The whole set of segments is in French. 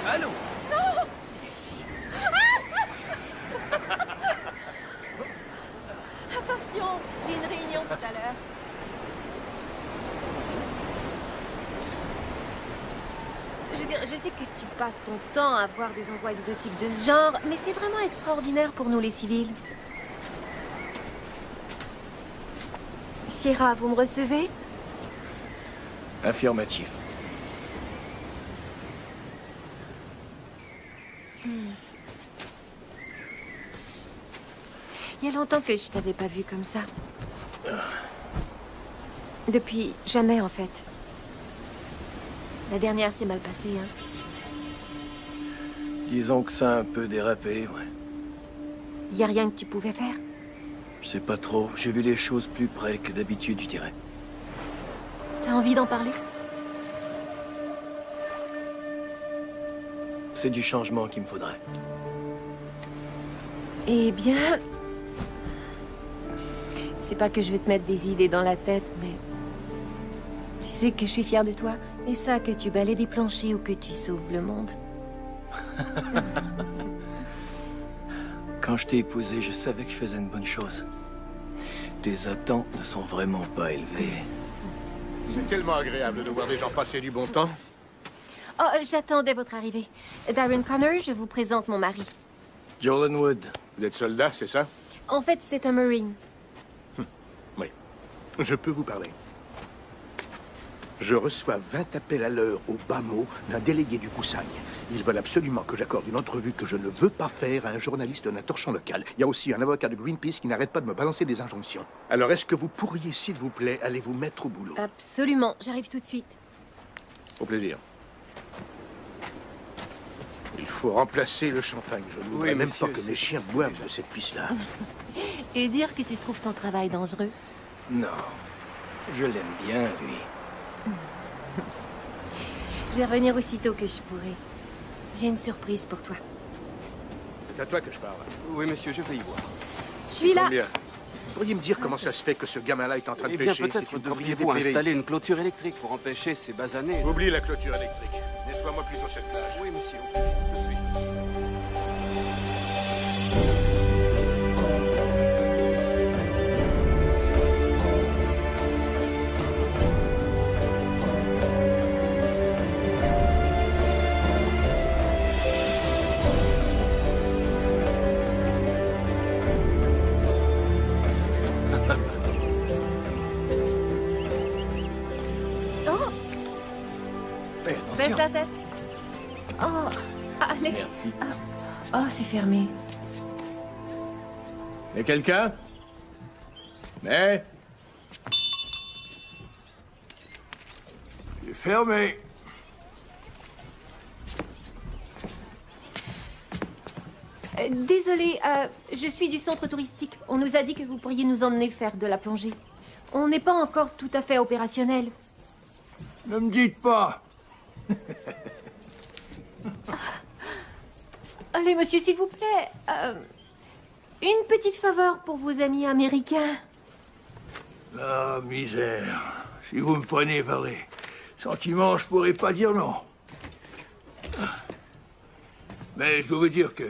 Allô? Non! Viens ici. Attention, j'ai une réunion tout à l'heure. Je veux dire, je sais que tu passes ton temps à voir des endroits exotiques de ce genre, mais c'est vraiment extraordinaire pour nous les civils. Sierra, vous me recevez? Affirmatif. Il y a longtemps que je t'avais pas vu comme ça. Depuis jamais, en fait. La dernière s'est mal passée, hein. Disons que ça a un peu dérapé, ouais. Y a rien que tu pouvais faire? Je sais pas trop. J'ai vu les choses plus près que d'habitude, je dirais. T'as envie d'en parler? C'est du changement qu'il me faudrait. Eh bien... C'est pas que je veux te mettre des idées dans la tête, mais... Tu sais que je suis fière de toi. Et ça, que tu balaies des planchers ou que tu sauves le monde. Quand je t'ai épousé, je savais que je faisais une bonne chose. Tes attentes ne sont vraiment pas élevées. C'est tellement agréable de voir des gens passer du bon temps. Oh, j'attendais votre arrivée. Darren Connor, je vous présente mon mari. Jolan Wood. Vous êtes soldat, c'est ça? En fait, c'est un Marine. Oui. Je peux vous parler. Je reçois 20 appels à l'heure au bas mot d'un délégué du Koussaï. Ils veulent absolument que j'accorde une entrevue que je ne veux pas faire à un journaliste d'un torchon local. Il y a aussi un avocat de Greenpeace qui n'arrête pas de me balancer des injonctions. Alors, est-ce que vous pourriez, s'il vous plaît, aller vous mettre au boulot? Absolument, j'arrive tout de suite. Au plaisir. Il faut remplacer le champagne. Je ne voudrais même monsieur, pas que c'est- mes chiens c'est boivent déjà- de cette pisse-là. Et dire que tu trouves ton travail dangereux. Non. Je l'aime bien, lui. Je vais revenir aussitôt que je pourrai. J'ai une surprise pour toi. C'est à toi que je parle. Oui, monsieur, je vais y voir. Je suis là. Combien? Vous pourriez me dire comment ça se fait que ce gamin-là est en train de Eh bien, pêcher? peut-être C'est une devriez-vous propriété installer privée. une clôture électrique pour empêcher ces basanés. Oublie la clôture électrique. Nettoie-moi plutôt cette plage. Oui, monsieur, tout de suite. Oh, Fais baisse attention. la tête. Oh, allez. Merci. Oh, c'est fermé. Y a quelqu'un? Mais... C'est fermé. Désolée, je suis du centre touristique. On nous a dit que vous pourriez nous emmener faire de la plongée. On n'est pas encore tout à fait opérationnel. Ne me dites pas. Allez, monsieur, s'il vous plaît. Une petite faveur pour vos amis américains. Ah, misère. Si vous me prenez vers les sentiments, je pourrais pas dire non. Mais je dois vous dire que,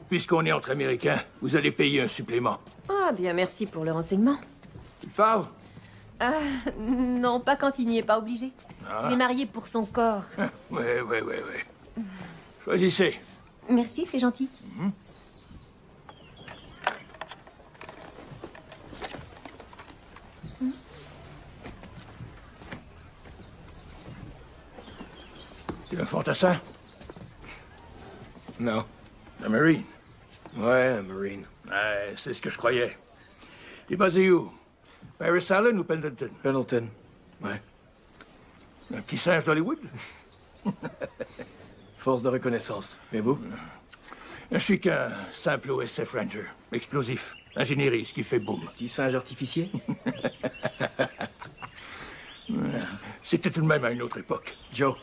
puisqu'on est entre Américains, vous allez payer un supplément. Ah, bien, merci pour le renseignement. Tu parles? Non, pas quand il n'y est pas obligé. Il est marié pour son corps. Ouais. Choisissez. Merci, c'est gentil. Tu es un fantassin? Non. Un Marine? Ouais, un Marine. Ouais, c'est ce que je croyais. T'es basé où? Paris Allen ou Pendleton? Pendleton. Ouais. Un petit singe d'Hollywood? Force de reconnaissance. Et vous? Je suis qu'un simple OSF Ranger. Explosif. Ingénierie, ce qui fait boum. Petit singe artificier? C'était tout de même à une autre époque. Joe.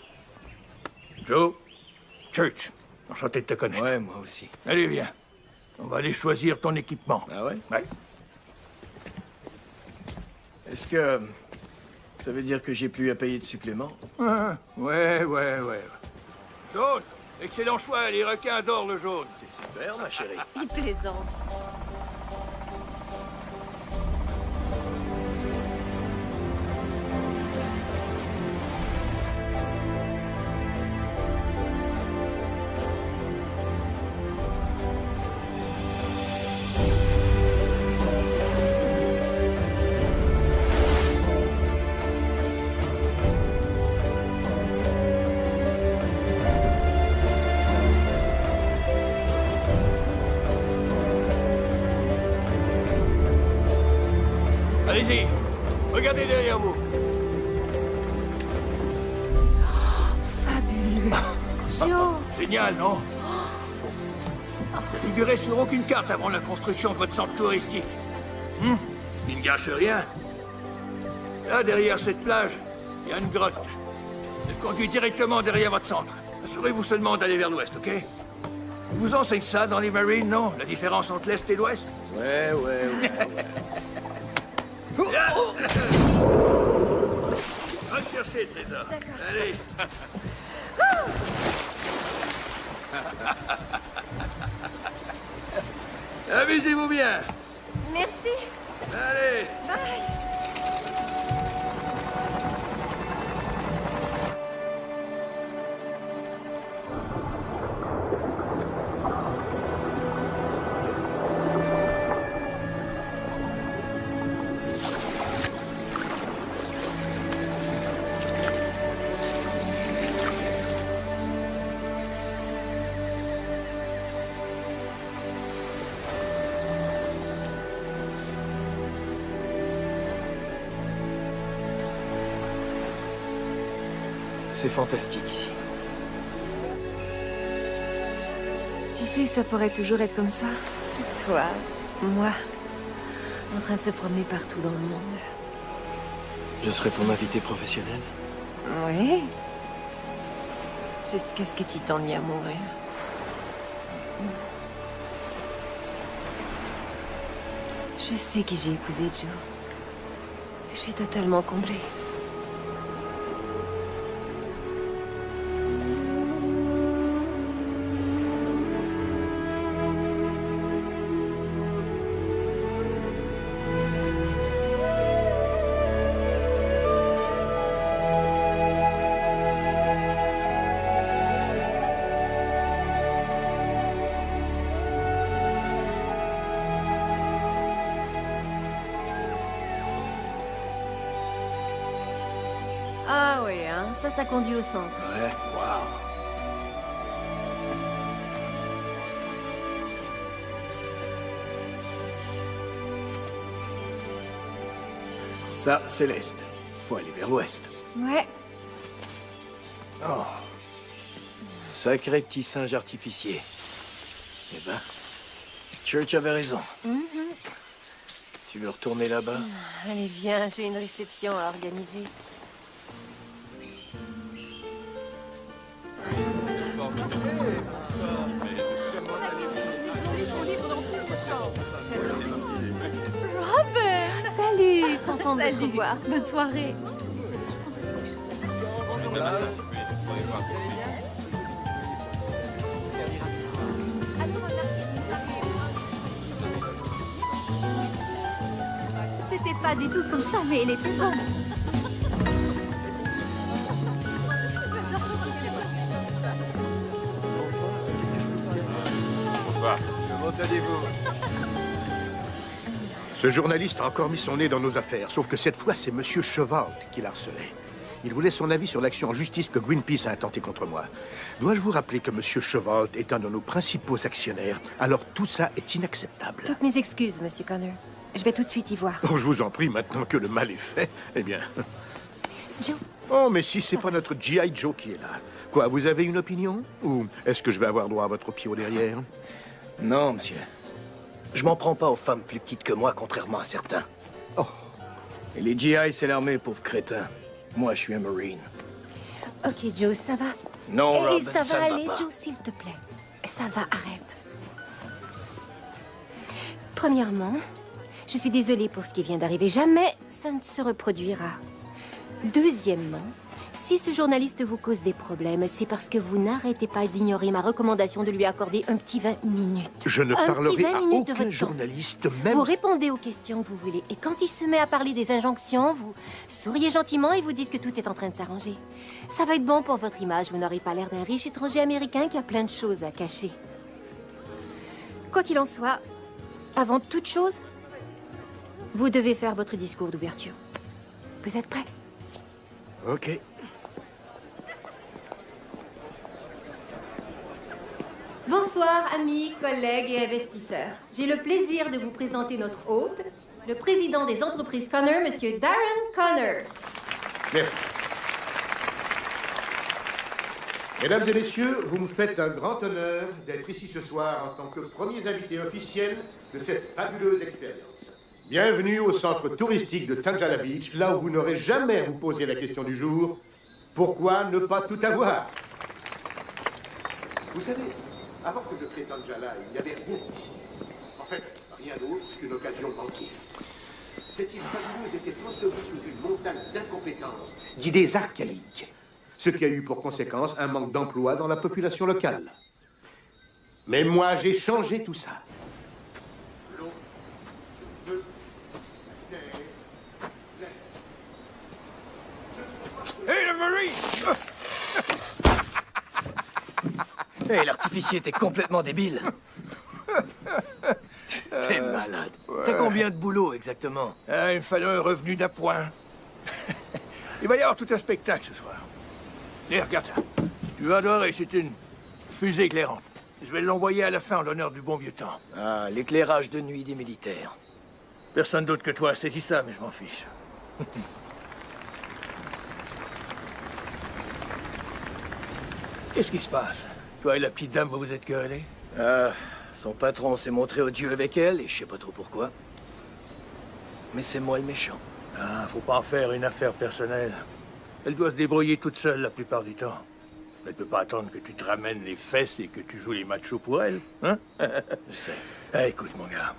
Joe? Church. Enchanté de te connaître. Ouais, moi aussi. Allez, viens. On va aller choisir ton équipement. Ah ouais? Ouais. Est-ce que... ça veut dire que j'ai plus à payer de supplément? Ouais. Joe, Excellent choix, les requins adorent le jaune. C'est super, ma chérie. Il plaisante. Allez-y, regardez derrière vous. Fabuleux. Joe. Génial, non? Ça figurait sur aucune carte avant la construction de votre centre touristique. Il ne gâche rien. Là, derrière cette plage, il y a une grotte. Elle conduit directement derrière votre centre. Assurez-vous seulement d'aller vers l'ouest, ok? On vous enseigne ça dans les Marines, non? La différence entre l'est et l'ouest? Ouais. Recherchez le trésor. Allez. Amusez-vous bien. Merci. Allez. Bye. C'est fantastique ici. Tu sais, ça pourrait toujours être comme ça. Toi, moi, en train de se promener partout dans le monde. Je serai ton invité professionnel. Oui. Jusqu'à ce que tu t'ennuies à mourir. Je sais qui j'ai épousé, Joe. Je suis totalement comblée. Ah oui, hein, ça conduit au centre. Ouais, waouh. Ça, c'est l'est. Faut aller vers l'ouest. Ouais. Oh. Sacré petit singe artificier. Eh ben, Church avait raison. Tu veux retourner là-bas? Allez, viens, j'ai une réception à organiser. Robert! Salut, content de te Salut. revoir. Bonne soirée. C'était pas du tout comme ça, mais elle était bonne. Bonsoir. Comment allez-vous? Ce journaliste a encore mis son nez dans nos affaires, sauf que cette fois, c'est Monsieur Chevalt qui l'a harcelé. Il voulait son avis sur l'action en justice que Greenpeace a intentée contre moi. Dois-je vous rappeler que Monsieur Chevalt est un de nos principaux actionnaires? Alors tout ça est inacceptable. Toutes mes excuses, Monsieur Connor. Je vais tout de suite y voir. Oh, je vous en prie, maintenant que le mal est fait, eh bien... Joe, Oh, mais si c'est pas notre G.I. Joe qui est là. Quoi, vous avez une opinion? Ou est-ce que je vais avoir droit à votre pied au derrière? Non, monsieur. Je m'en prends pas aux femmes plus petites que moi, contrairement à certains. Oh. Et les GI, c'est l'armée, pauvre crétin. Moi, je suis un Marine. ok, Joe, ça va. Non, Et Robin, ça ça va ne aller, va pas. Joe, s'il te plaît. Ça va, arrête. Premièrement, je suis désolée pour ce qui vient d'arriver. Jamais ça ne se reproduira. Deuxièmement, Si ce journaliste vous cause des problèmes, c'est parce que vous n'arrêtez pas d'ignorer ma recommandation de lui accorder un petit 20 minutes. Je ne Un parlerai petit 20 à minutes de aucun votre temps. journaliste, même... Vous répondez aux questions que vous voulez. Et quand il se met à parler des injonctions, vous souriez gentiment et vous dites que tout est en train de s'arranger. Ça va être bon pour votre image. Vous n'aurez pas l'air d'un riche étranger américain qui a plein de choses à cacher. Quoi qu'il en soit, avant toute chose, vous devez faire votre discours d'ouverture. Vous êtes prêts? Ok. Bonsoir, amis, collègues et investisseurs. J'ai le plaisir de vous présenter notre hôte, le président des entreprises Connor, Monsieur Darren Connor. Merci. Mesdames et messieurs, vous me faites un grand honneur d'être ici ce soir en tant que premiers invités officiels de cette fabuleuse expérience. Bienvenue au centre touristique de Tanjala Beach, là où vous n'aurez jamais à vous poser la question du jour, pourquoi ne pas tout avoir? Vous savez, avant que je crée Tanjala, il n'y avait rien ici. En fait, rien d'autre qu'une occasion banquière. Cette île fabuleuse était ensevelie sous une montagne d'incompétence, d'idées archaïques, ce qui a eu pour conséquence un manque d'emploi dans la population locale. Mais moi, j'ai changé tout ça. L'eau, le feu, la terre, l'air. Hey, le Marine! Hé, l'artificier était complètement débile. T'es malade. T'as combien de boulot exactement? Il me fallait un revenu d'appoint. Il va y avoir tout un spectacle ce soir. Et regarde ça. Tu vas adorer, c'est une fusée éclairante. Je vais l'envoyer à la fin en l'honneur du bon vieux temps. Ah, l'éclairage de nuit des militaires. Personne d'autre que toi a saisi ça, mais je m'en fiche. Qu'est-ce qui se passe? Toi et la petite dame, vous vous êtes querellés? Son patron s'est montré odieux avec elle, et je sais pas trop pourquoi. Mais c'est moi le méchant. Ah, faut pas en faire une affaire personnelle. Elle doit se débrouiller toute seule la plupart du temps. Elle peut pas attendre que tu te ramènes les fesses et que tu joues les machos pour elle, hein? Je sais. Écoute, mon gars.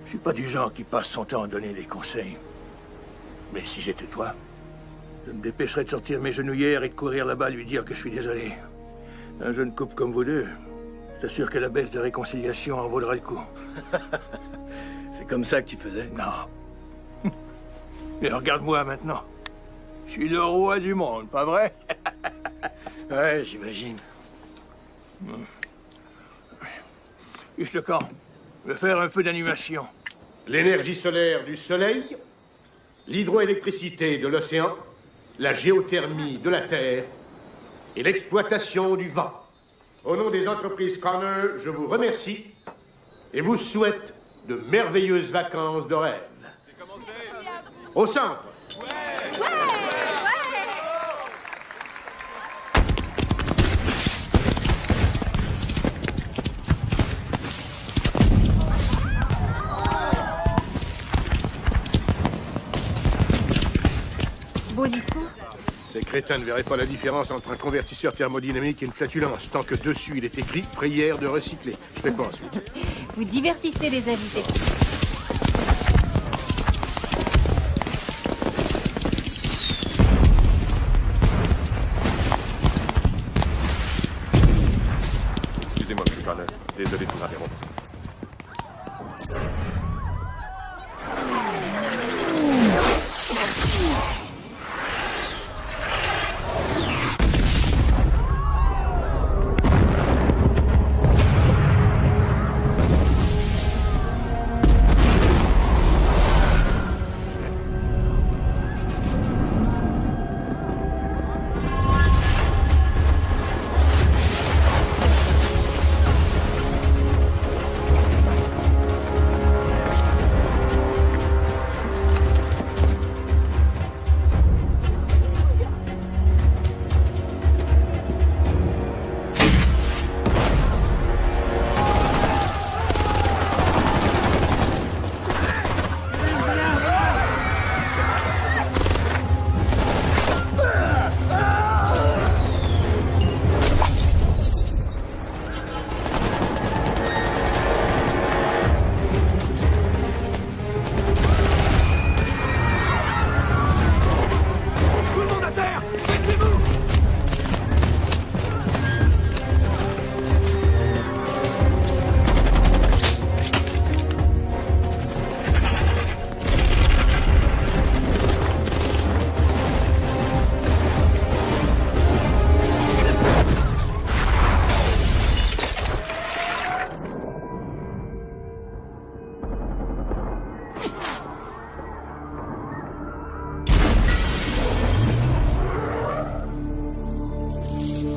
Je suis pas du genre qui passe son temps à donner des conseils. Mais si j'étais toi, je me dépêcherais de sortir mes genouillères et de courir là-bas lui dire que je suis désolé. Un jeune couple comme vous deux, je t'assure que la baisse de réconciliation en vaudra le coup. C'est comme ça que tu faisais? Non. Mais regarde-moi maintenant. Je suis le roi du monde, pas vrai? Ouais, j'imagine. Juste le camp. Je vais faire un peu d'animation. L'énergie solaire du soleil, l'hydroélectricité de l'océan, la géothermie de la terre et l'exploitation du vent. Au nom des entreprises Connor, je vous remercie et vous souhaite de merveilleuses vacances de rêve. Au centre. Beau discours. Ces crétins ne verraient pas la différence entre un convertisseur thermodynamique et une flatulence, tant que dessus il est écrit « Prière de recycler ». Je fais quoi ensuite? Vous divertissez les invités. Excusez-moi, M. Connor. Désolé de vous interrompre.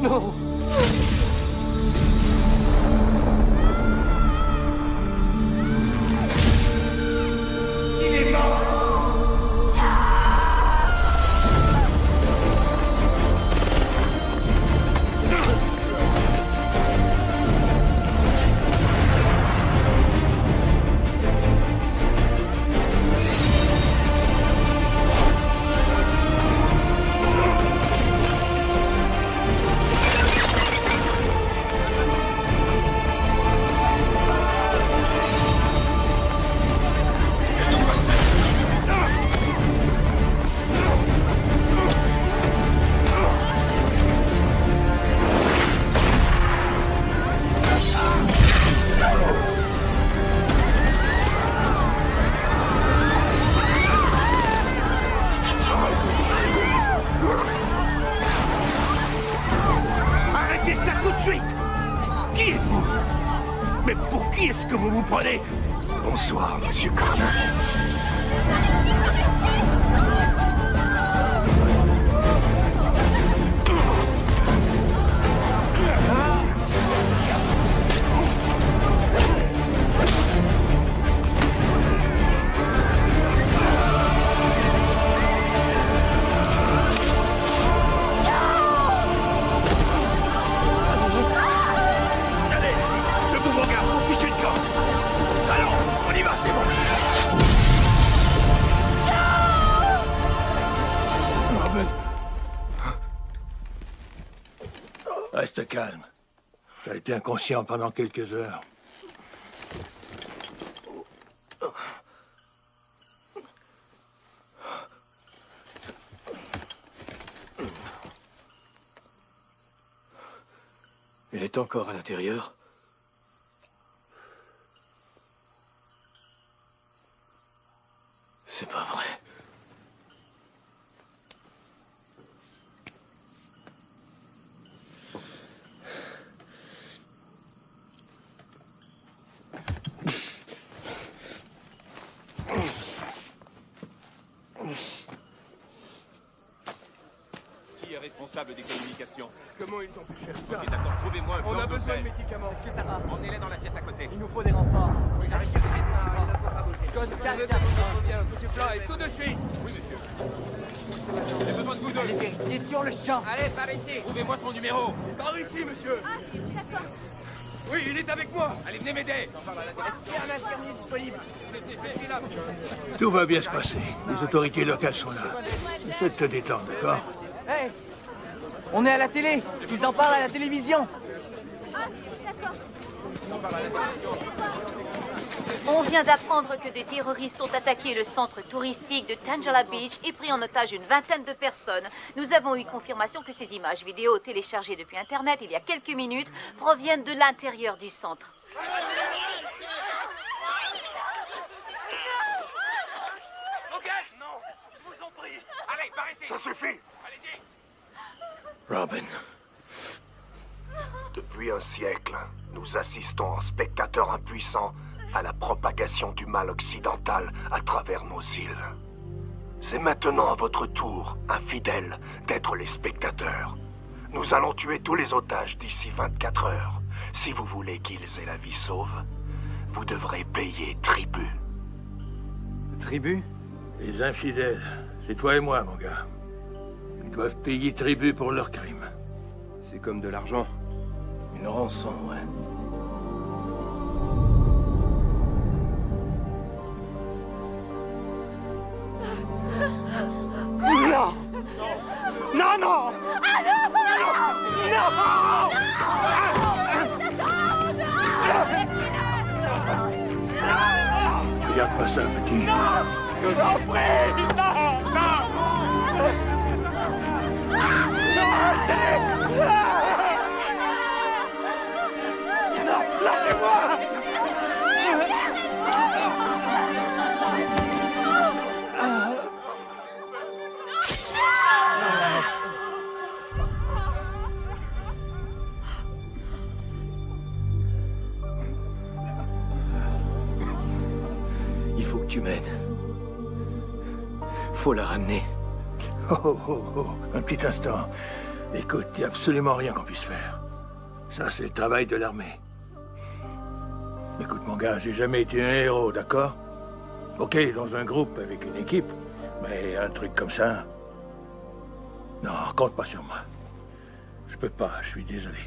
Non. Il est mort. Arrêtez ça tout de suite! Qui êtes-vous? Mais pour qui est-ce que vous vous prenez? Bonsoir, monsieur Connor. Allez, debout mon gars, on fiche une corde. Allons, on y va, c'est bon. Robin. Reste calme. T'as été inconscient pendant quelques heures. Il est encore à l'intérieur. C'est pas vrai. Qui est responsable des communications? Comment ils ont pu faire ça? Ok, d'accord, trouvez-moi un On plan a besoin de d'hôtel. médicaments. Est-ce que ça va? Emmenez-les dans la pièce à côté. Il nous faut des renforts. Oui, j'arrive chercher. Code 4, Du plan et tout de suite. Oui, monsieur. J'ai besoin de vous deux. Allez vérifier sur le champ. Allez, par ici. Trouvez-moi son numéro. Par ici, monsieur. Ah, d'accord. Oui, il est avec moi. Allez, venez m'aider. Est-ce qu'il y a un infirmier disponible? Tout va bien se passer. Les autorités locales sont là. Essaie de te détendre, d'accord? Hey! On est à la télé. Ils en parlent à la télévision. Ah, d'accord. On vient d'apprendre que des terroristes ont attaqué le centre touristique de Tangela Beach et pris en otage une vingtaine de personnes. Nous avons eu confirmation que ces images vidéo téléchargées depuis Internet il y a quelques minutes proviennent de l'intérieur du centre. Ok, non, je vous en prie. Allez, par ici. Ça suffit! Allez-y. Robin. Depuis un siècle, nous assistons en spectateurs impuissants à la propagation du mal occidental à travers nos îles. C'est maintenant à votre tour, infidèles, d'être les spectateurs. Nous allons tuer tous les otages d'ici 24 heures. Si vous voulez qu'ils aient la vie sauve, vous devrez payer tribut. Tribu? Les infidèles, c'est toi et moi, mon gars. Ils doivent payer tribut pour leurs crimes. C'est comme de l'argent. Une rançon, ouais. Non! Non, non! Regarde pas ça, petit. Je vous en prie! Non! Non! Non, arrêtez! Non, lâchez-moi! Il faut que tu m'aides. Faut la ramener. Oh, oh, oh, un petit instant. Écoute, il n'y a absolument rien qu'on puisse faire. Ça, c'est le travail de l'armée. Écoute, mon gars, j'ai jamais été un héros, d'accord? Ok, dans un groupe, avec une équipe, mais un truc comme ça... Non, compte pas sur moi. Je peux pas, je suis désolé.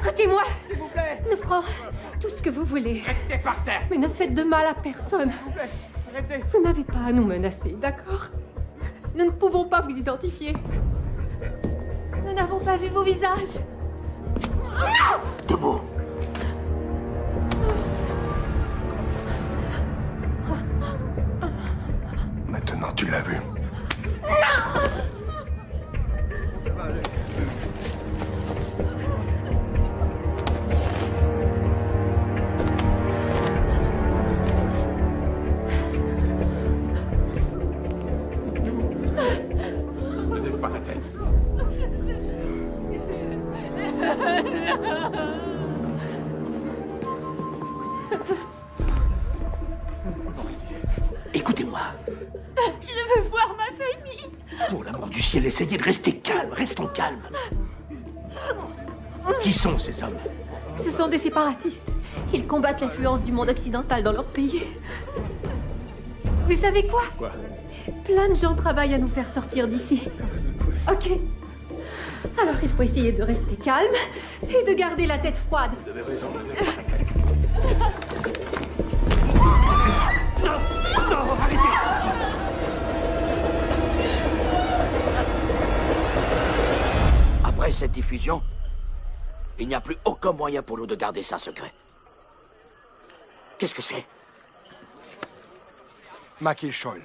Écoutez-moi, s'il vous plaît. Nous ferons tout ce que vous voulez. Restez par terre. Mais ne faites de mal à personne. S'il vous plaît, arrêtez. Vous n'avez pas à nous menacer, d'accord? Nous ne pouvons pas vous identifier. Nous n'avons pas vu vos visages. Debout. Maintenant, tu l'as vu. Lève pas la tête. Écoutez-moi. Je veux voir ma famille. Pour l'amour du ciel, essayez de rester calme. Restons calmes. Qui sont ces hommes? Ce sont des séparatistes. Ils combattent l'influence du monde occidental dans leur pays. Vous savez quoi? Quoi? Plein de gens travaillent à nous faire sortir d'ici. Ok. Alors il faut essayer de rester calme et de garder la tête froide. Vous avez raison. Non, arrêtez! Après cette diffusion, il n'y a plus aucun moyen pour nous de garder ça secret. Qu'est-ce que c'est? Makil Scholl.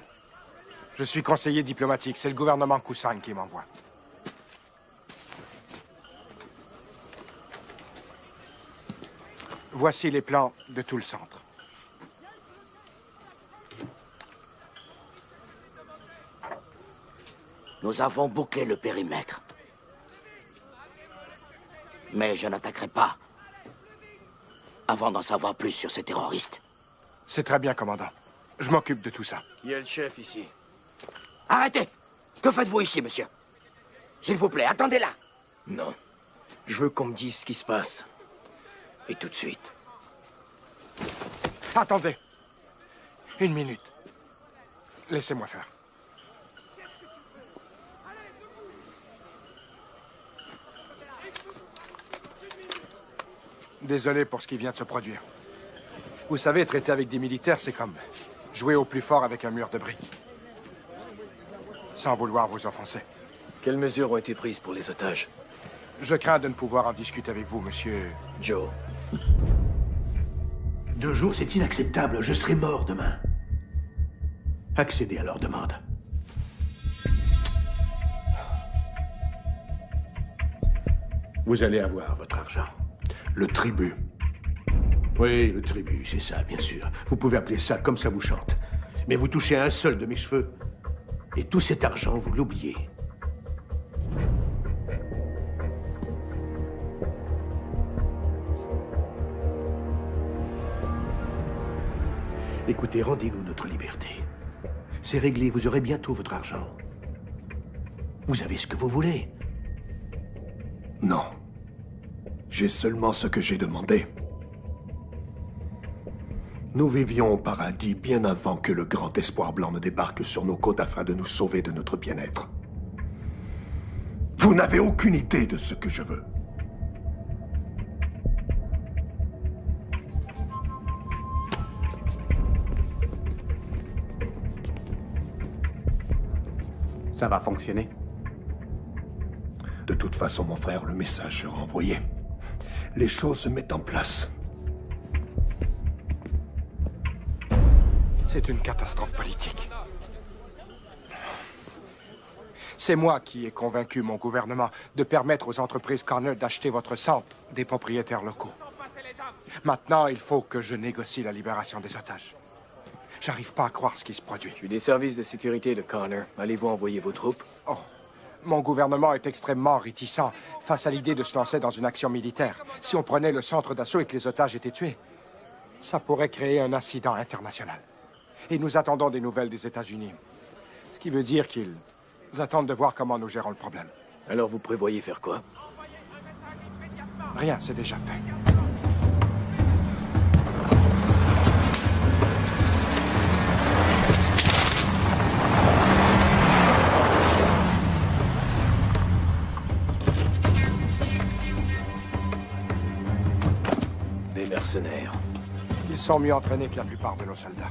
Je suis conseiller diplomatique. C'est le gouvernement Kusang qui m'envoie. Voici les plans de tout le centre. Nous avons bouclé le périmètre. Mais je n'attaquerai pas avant d'en savoir plus sur ces terroristes. C'est très bien, commandant. Je m'occupe de tout ça. Qui est le chef ici? Arrêtez! Que faites-vous ici, monsieur? S'il vous plaît, attendez là! Non. Je veux qu'on me dise ce qui se passe. Et tout de suite. Attendez. Une minute. Laissez-moi faire. Désolé pour ce qui vient de se produire. Vous savez, traiter avec des militaires, c'est comme jouer au plus fort avec un mur de briques. Sans vouloir vous offenser. Quelles mesures ont été prises pour les otages? Je crains de ne pouvoir en discuter avec vous, monsieur. Joe. 2 jours, c'est inacceptable. Je serai mort demain. Accédez à leur demande. Vous allez avoir votre argent. Le tribut. Oui, le tribut, c'est ça, bien sûr. Vous pouvez appeler ça comme ça vous chante. Mais vous touchez un seul de mes cheveux, et tout cet argent, vous l'oubliez. Écoutez, rendez-nous notre liberté. C'est réglé, vous aurez bientôt votre argent. Vous avez ce que vous voulez. Non. J'ai seulement ce que j'ai demandé. Nous vivions au paradis bien avant que le grand espoir blanc ne débarque sur nos côtes afin de nous sauver de notre bien-être. Vous n'avez aucune idée de ce que je veux. Ça va fonctionner. De toute façon, mon frère, le message sera envoyé. Les choses se mettent en place. C'est une catastrophe politique. C'est moi qui ai convaincu mon gouvernement de permettre aux entreprises Connor d'acheter votre centre des propriétaires locaux. Maintenant, il faut que je négocie la libération des otages. J'arrive pas à croire ce qui se produit. Je suis des services de sécurité de Connor. Allez-vous envoyer vos troupes? Oh, mon gouvernement est extrêmement réticent face à l'idée de se lancer dans une action militaire. Si on prenait le centre d'assaut et que les otages étaient tués, ça pourrait créer un incident international. Et nous attendons des nouvelles des États-Unis. Ce qui veut dire qu'ils attendent de voir comment nous gérons le problème. Alors vous prévoyez faire quoi? Rien, c'est déjà fait. Des mercenaires. Ils sont mieux entraînés que la plupart de nos soldats.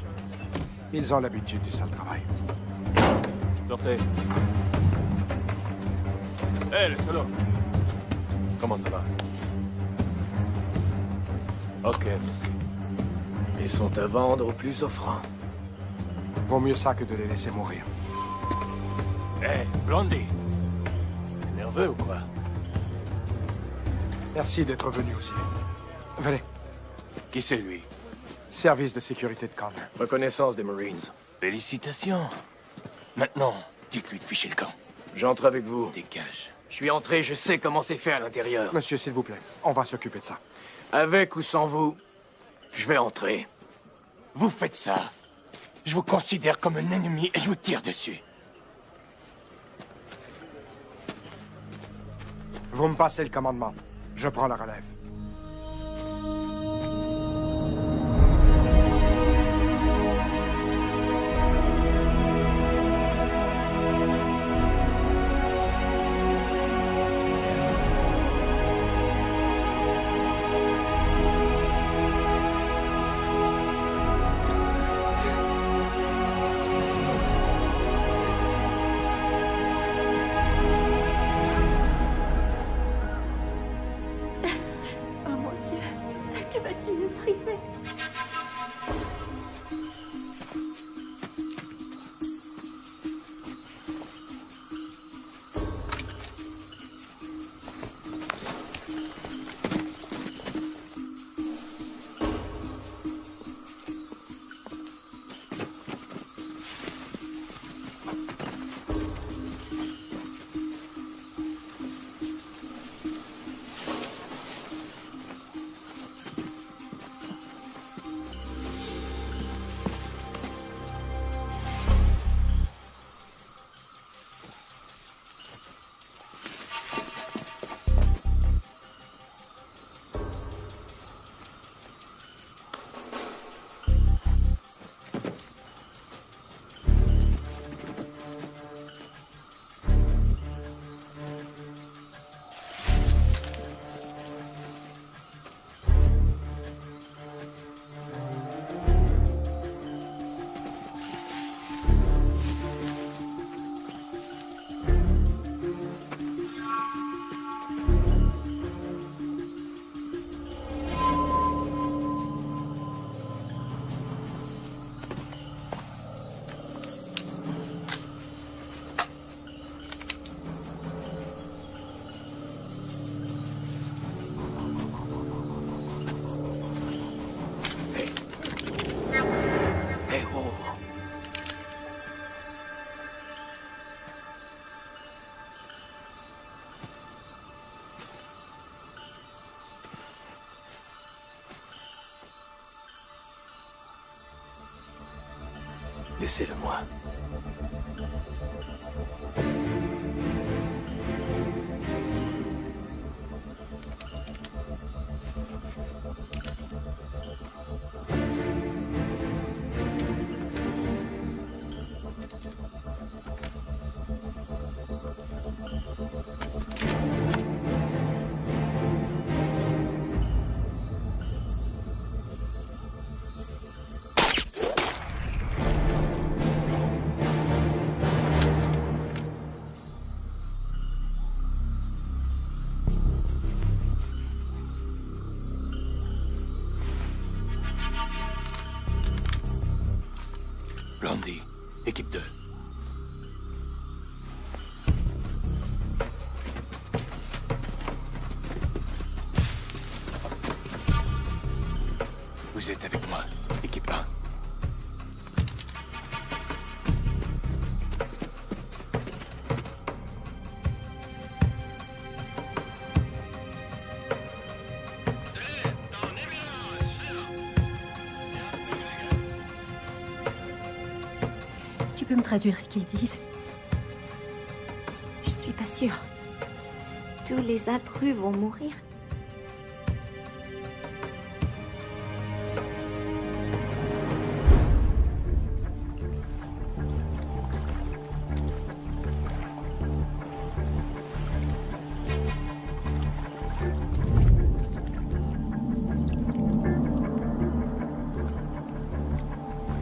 Ils ont l'habitude du sale travail. Sortez. Hé, le solo. Comment ça va? Ok, merci. Ils sont à vendre au plus offrant. Vaut mieux ça que de les laisser mourir. Hé, Blondie. T'es nerveux ou quoi? Merci d'être venu aussi. Venez. Qui c'est, lui? Service de sécurité de Connor. Reconnaissance des Marines. Félicitations. Maintenant, dites-lui de ficher le camp. J'entre avec vous. Dégage. Je suis entré, je sais comment c'est fait à l'intérieur. Monsieur, s'il vous plaît, on va s'occuper de ça. Avec ou sans vous, je vais entrer. Vous faites ça. Je vous considère comme un ennemi et je vous tire dessus. Vous me passez le commandement. Je prends la relève. Laissez-le-moi. Vous êtes avec moi, équipe 1. Tu peux me traduire ce qu'ils disent? Je suis pas sûre. Tous les intrus vont mourir.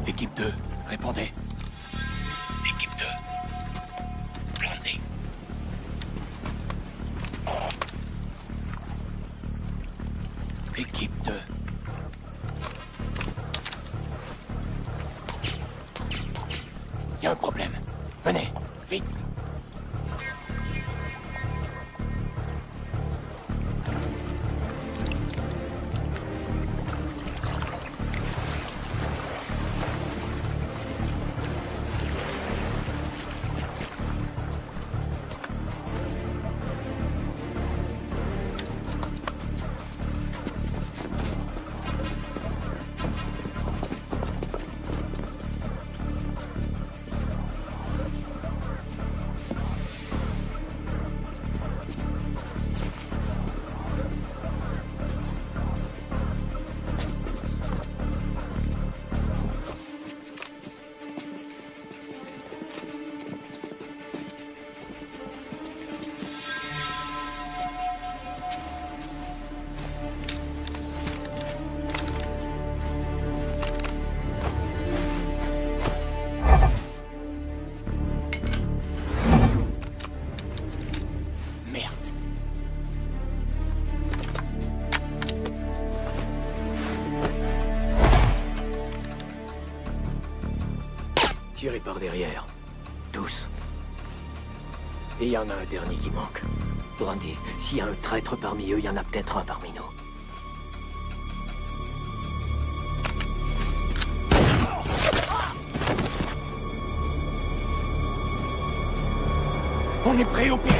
Équipe 2, répondez. Équipe 2. Planté. Équipe 2. Il y a un problème. Venez, vite. Tirez par derrière. Tous. Et il y en a un dernier qui manque. Brandy, s'il y a un traître parmi eux, il y en a peut-être un parmi nous. On est prêt au piège.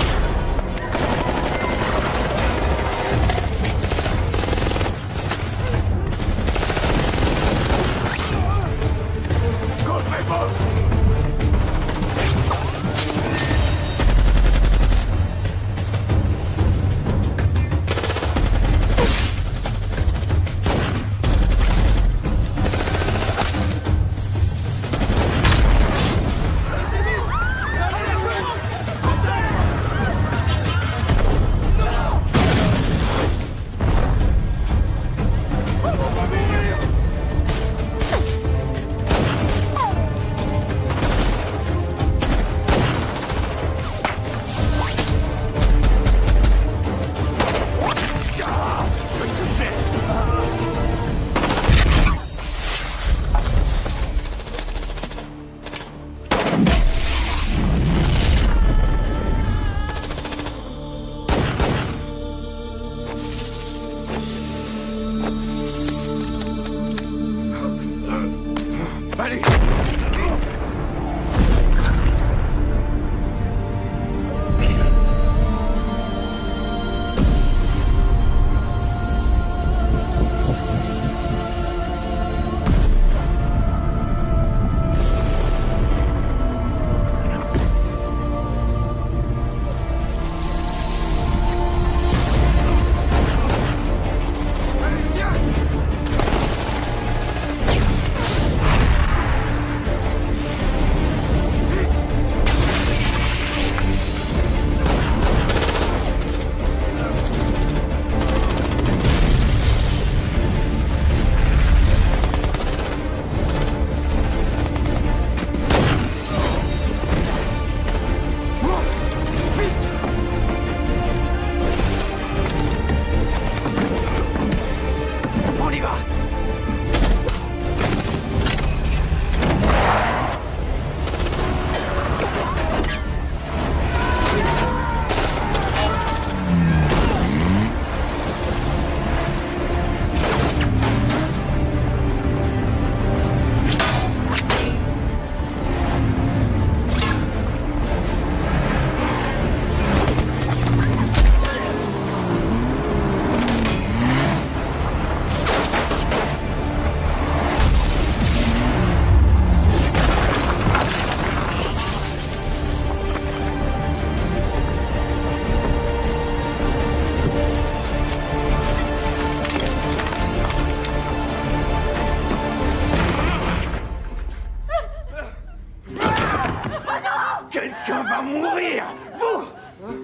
Quelqu'un va mourir. Vous. Venez.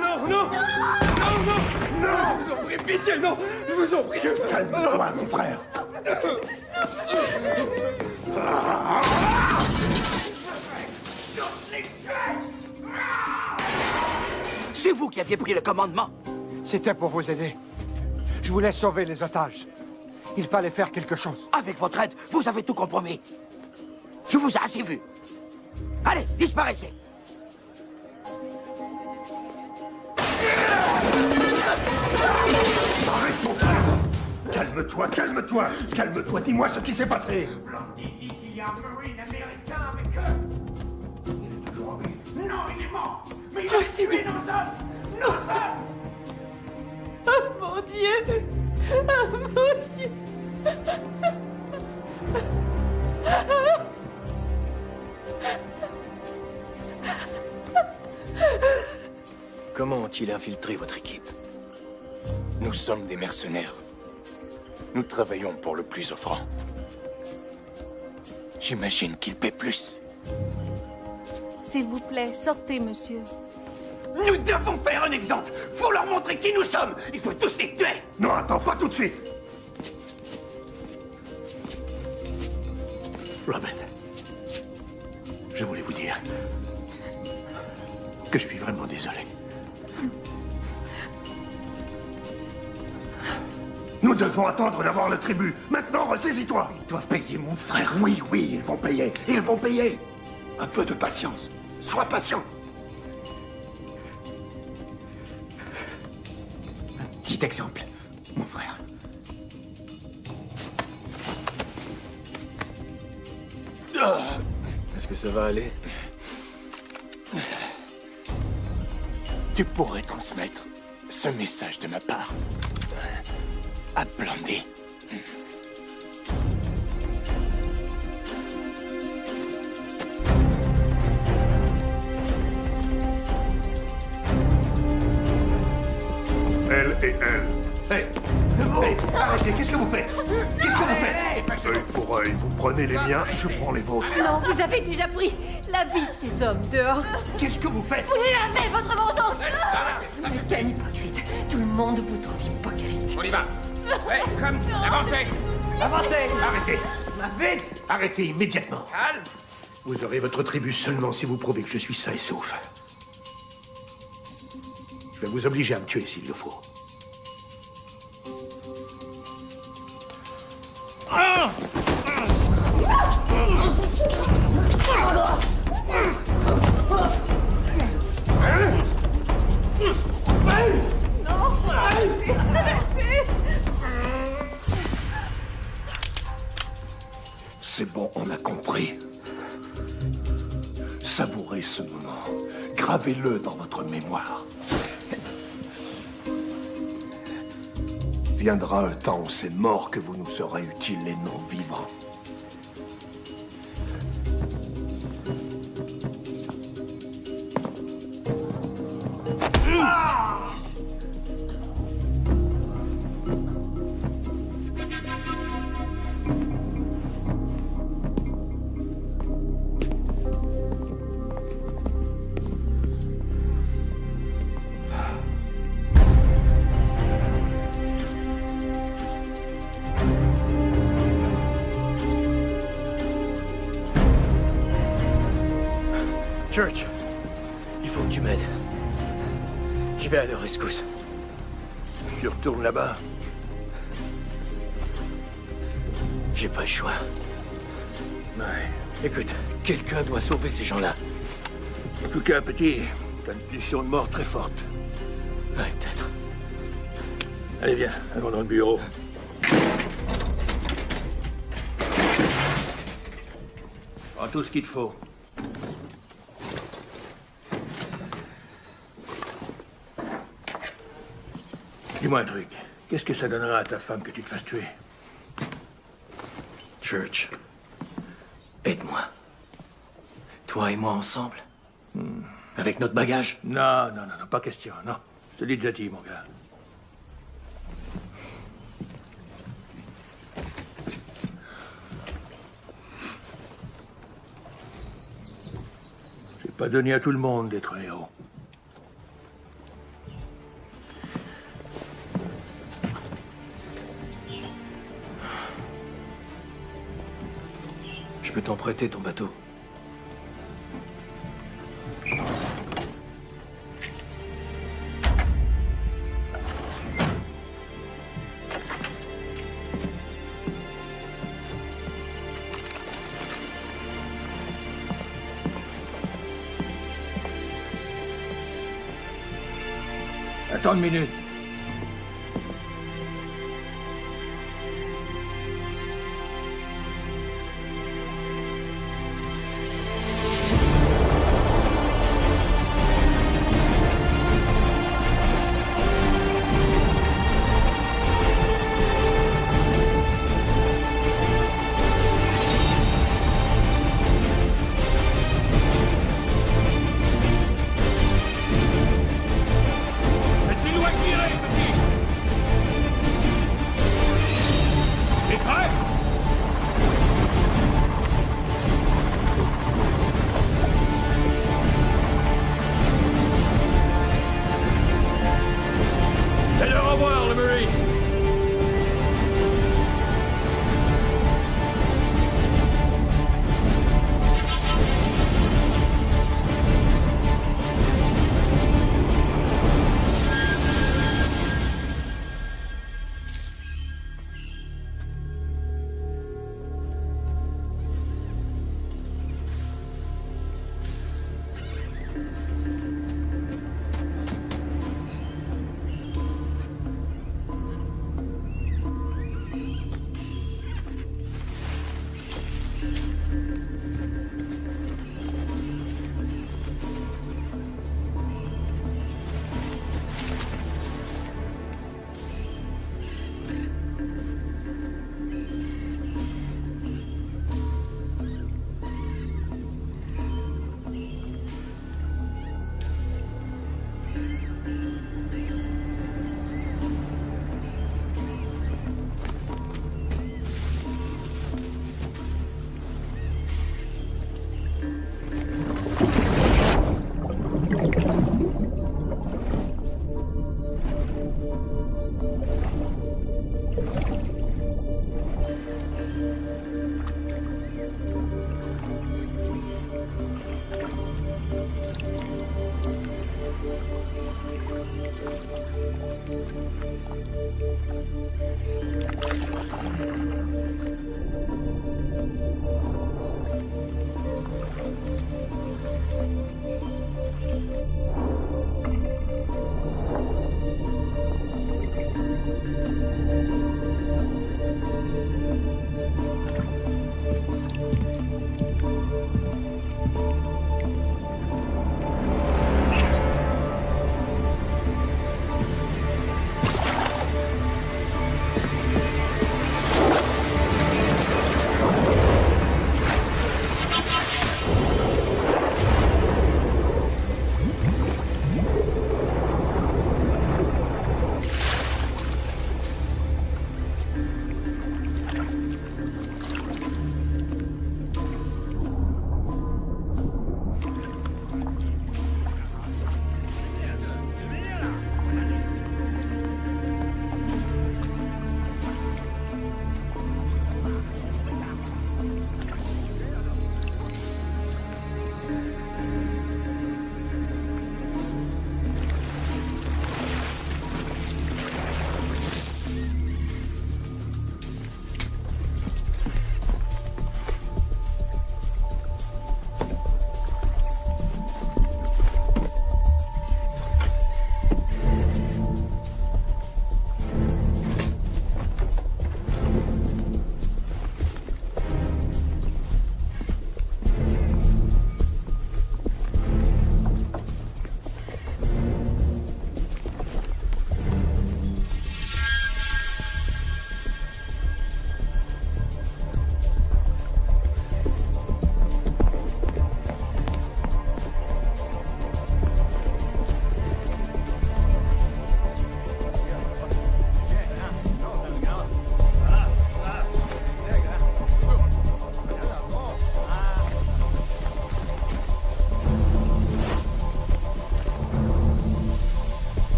Non, non. Non, non. Non, je vous en prie, pitié, non. Je vous en prie. Calme-toi, mon frère. C'est vous qui aviez pris le commandement. C'était pour vous aider. Je voulais sauver les otages. Il fallait faire quelque chose. Avec votre aide, vous avez tout compromis. Je vous ai assez vu. Allez, disparaissez. Arrête, mon frère. Calme-toi, calme-toi. Calme-toi, dis-moi ce qui s'est passé. Blondie dit qu'il y a un marine américain avec eux. Il est toujours en vie. Non, il est mort. Mais il a tué nos hommes. Nos hommes. Oh mon Dieu! Oh mon Dieu! Comment ont-ils infiltré votre équipe? Nous sommes des mercenaires. Nous travaillons pour le plus offrant. J'imagine qu'ils paient plus. S'il vous plaît, sortez, monsieur. Nous devons faire un exemple. Faut leur montrer qui nous sommes. Il faut tous les tuer. Non, attends, pas tout de suite. Robin, je voulais vous dire que je suis vraiment désolé. Nous devons attendre d'avoir le tribut. Maintenant, ressaisis-toi. Ils doivent payer mon frère. Oui, oui, ils vont payer. Ils vont payer. Un peu de patience. Sois patient. Un petit exemple, mon frère. Est-ce que ça va aller? Tu pourrais transmettre ce message de ma part à Blondie. Elle et elle. Hey, arrêtez, qu'est-ce que vous faites? Qu'est-ce que vous faites? Œil pour œil, vous prenez les miens, je prends les vôtres. Non, vous avez déjà pris la vie de ces hommes dehors. Qu'est-ce que vous faites? Vous l'avez, votre vengeance. Vous n'êtes qu'un hypocrite. Tout le monde vous trouve hypocrite. On y va. Ouais, comme ça. Avancez. Avancez! Arrêtez. Vite! Arrêtez immédiatement. Calme! Vous aurez votre tribu seulement si vous prouvez que je suis sain et sauf. Je vais vous obliger à me tuer s'il le faut. C'est bon, on a compris. Savourez ce moment. Gravez-le dans votre mémoire. Viendra un temps où c'est mort que vous nous serez utiles et non vivants. Church, il faut que tu m'aides. Je vais à leur rescousse. Tu retournes là-bas. J'ai pas le choix. Ouais. Écoute, quelqu'un doit sauver ces gens-là. En tout cas, petit, t'as une pulsion de mort très forte. Ouais, peut-être. Allez, viens, allons dans le bureau. Prends tout ce qu'il te faut. Dis-moi un truc. Qu'est-ce que ça donnera à ta femme que tu te fasses tuer? Church, aide-moi. Toi et moi ensemble. Avec notre bagage. Non, non, non, non, pas question, non. Je te l'ai déjà dit, mon gars. pas donné à tout le monde d'être un héros. Je peux t'en prêter ton bateau. Attends une minute. ¡Estoy aquí!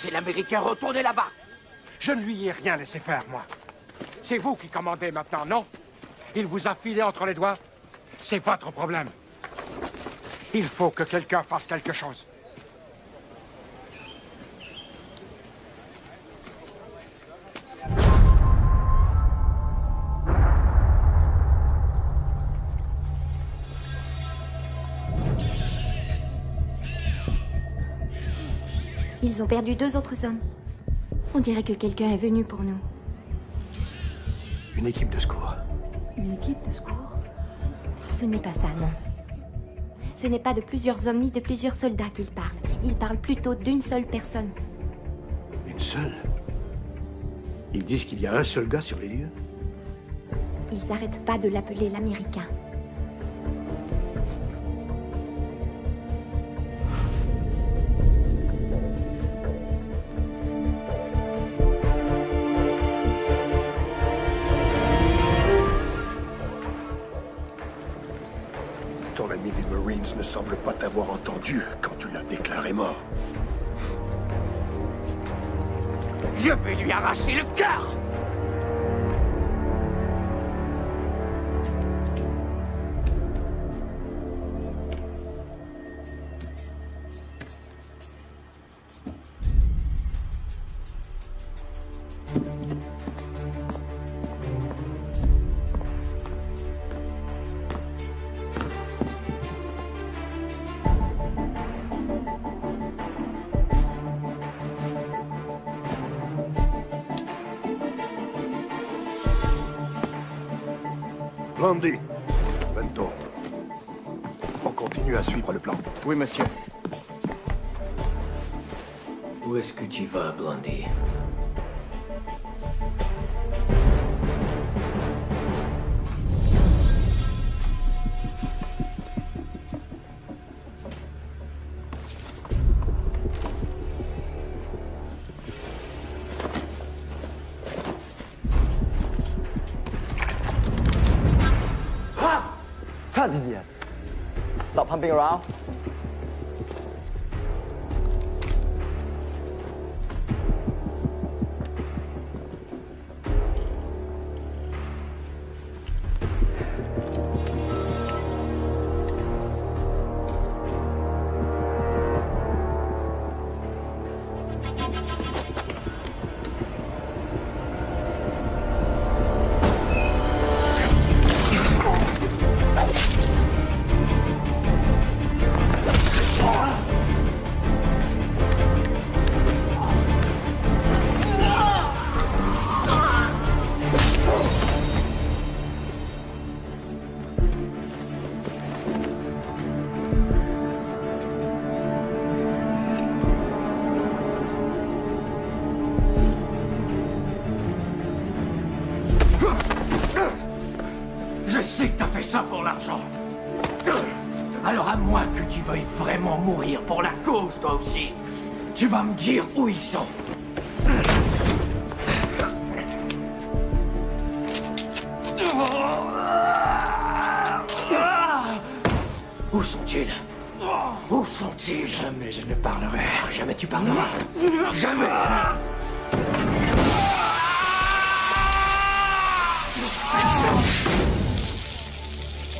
Laissez l'Américain retourner là-bas. Je ne lui ai rien laissé faire, moi. C'est vous qui commandez maintenant, non? Il vous a filé entre les doigts? C'est votre problème. Il faut que quelqu'un fasse quelque chose. Ils ont perdu 2 autres hommes. On dirait que quelqu'un est venu pour nous. Une équipe de secours. Une équipe de secours? Ce n'est pas ça, non. Ce n'est pas de plusieurs hommes ni de plusieurs soldats qu'ils parlent. Ils parlent plutôt d'une seule personne. Une seule? Ils disent qu'il y a un seul gars sur les lieux? Ils n'arrêtent pas de l'appeler l'Américain. Ton ami des Marines ne semble pas t'avoir entendu quand tu l'as déclaré mort. Je vais lui arracher le cœur! Blondie, Bento, on continue à suivre le plan. Oui, monsieur. Où est-ce que tu vas, Blondie? Stop pumping around. Je sais que t'as fait ça pour l'argent. Alors à moins que tu veuilles vraiment mourir pour la cause, toi aussi, tu vas me dire où ils sont. Où sont-ils? Où sont-ils? Jamais je ne parlerai. Jamais tu parleras. Jamais.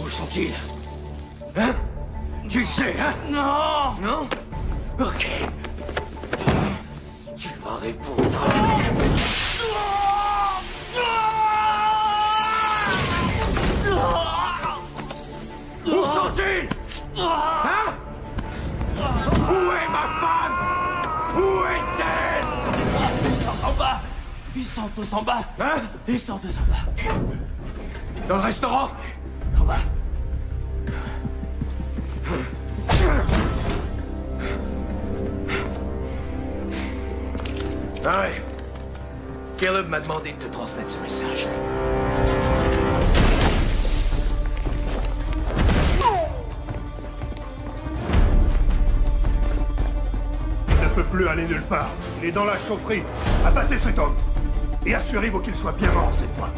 Où sont-ils? Hein? Tu sais, hein? Non! Non? Ok. Tu vas répondre. Où sont-ils? Hein? Où est ma femme? Où est-elle? Ils sont en bas. Ils sont tous en bas. Hein? Ils sont tous en bas. Dans le restaurant? En bas. Ah ouais. Caleb m'a demandé de te transmettre ce message. Il ne peut plus aller nulle part. Il est dans la chaufferie. Abattez cet homme. Et assurez-vous qu'il soit bien mort cette fois.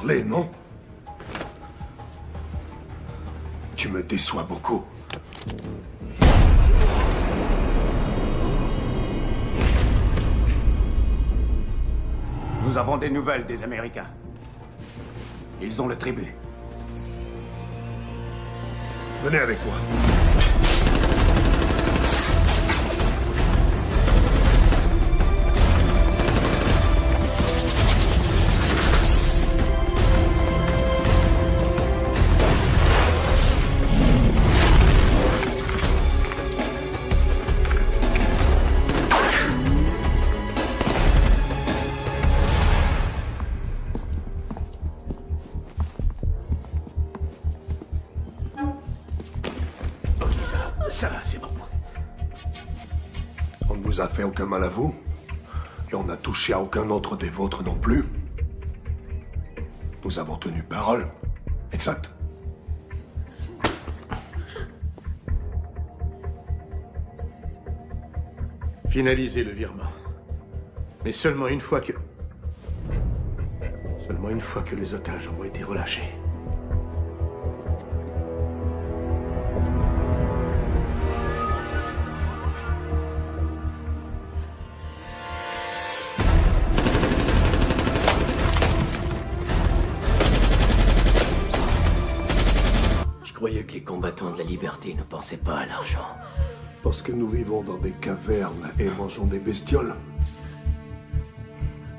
parler, non? Tu me déçois beaucoup. Nous avons des nouvelles des Américains. Ils ont le tribut. Venez avec moi. Ça, c'est bon. On ne vous a fait aucun mal à vous. Et on n'a touché à aucun autre des vôtres non plus. Nous avons tenu parole. Exact. Finalisez le virement. Mais seulement une fois que les otages auront été relâchés. Je croyais que les combattants de la liberté ne pensaient pas à l'argent. Parce que nous vivons dans des cavernes et mangeons des bestioles.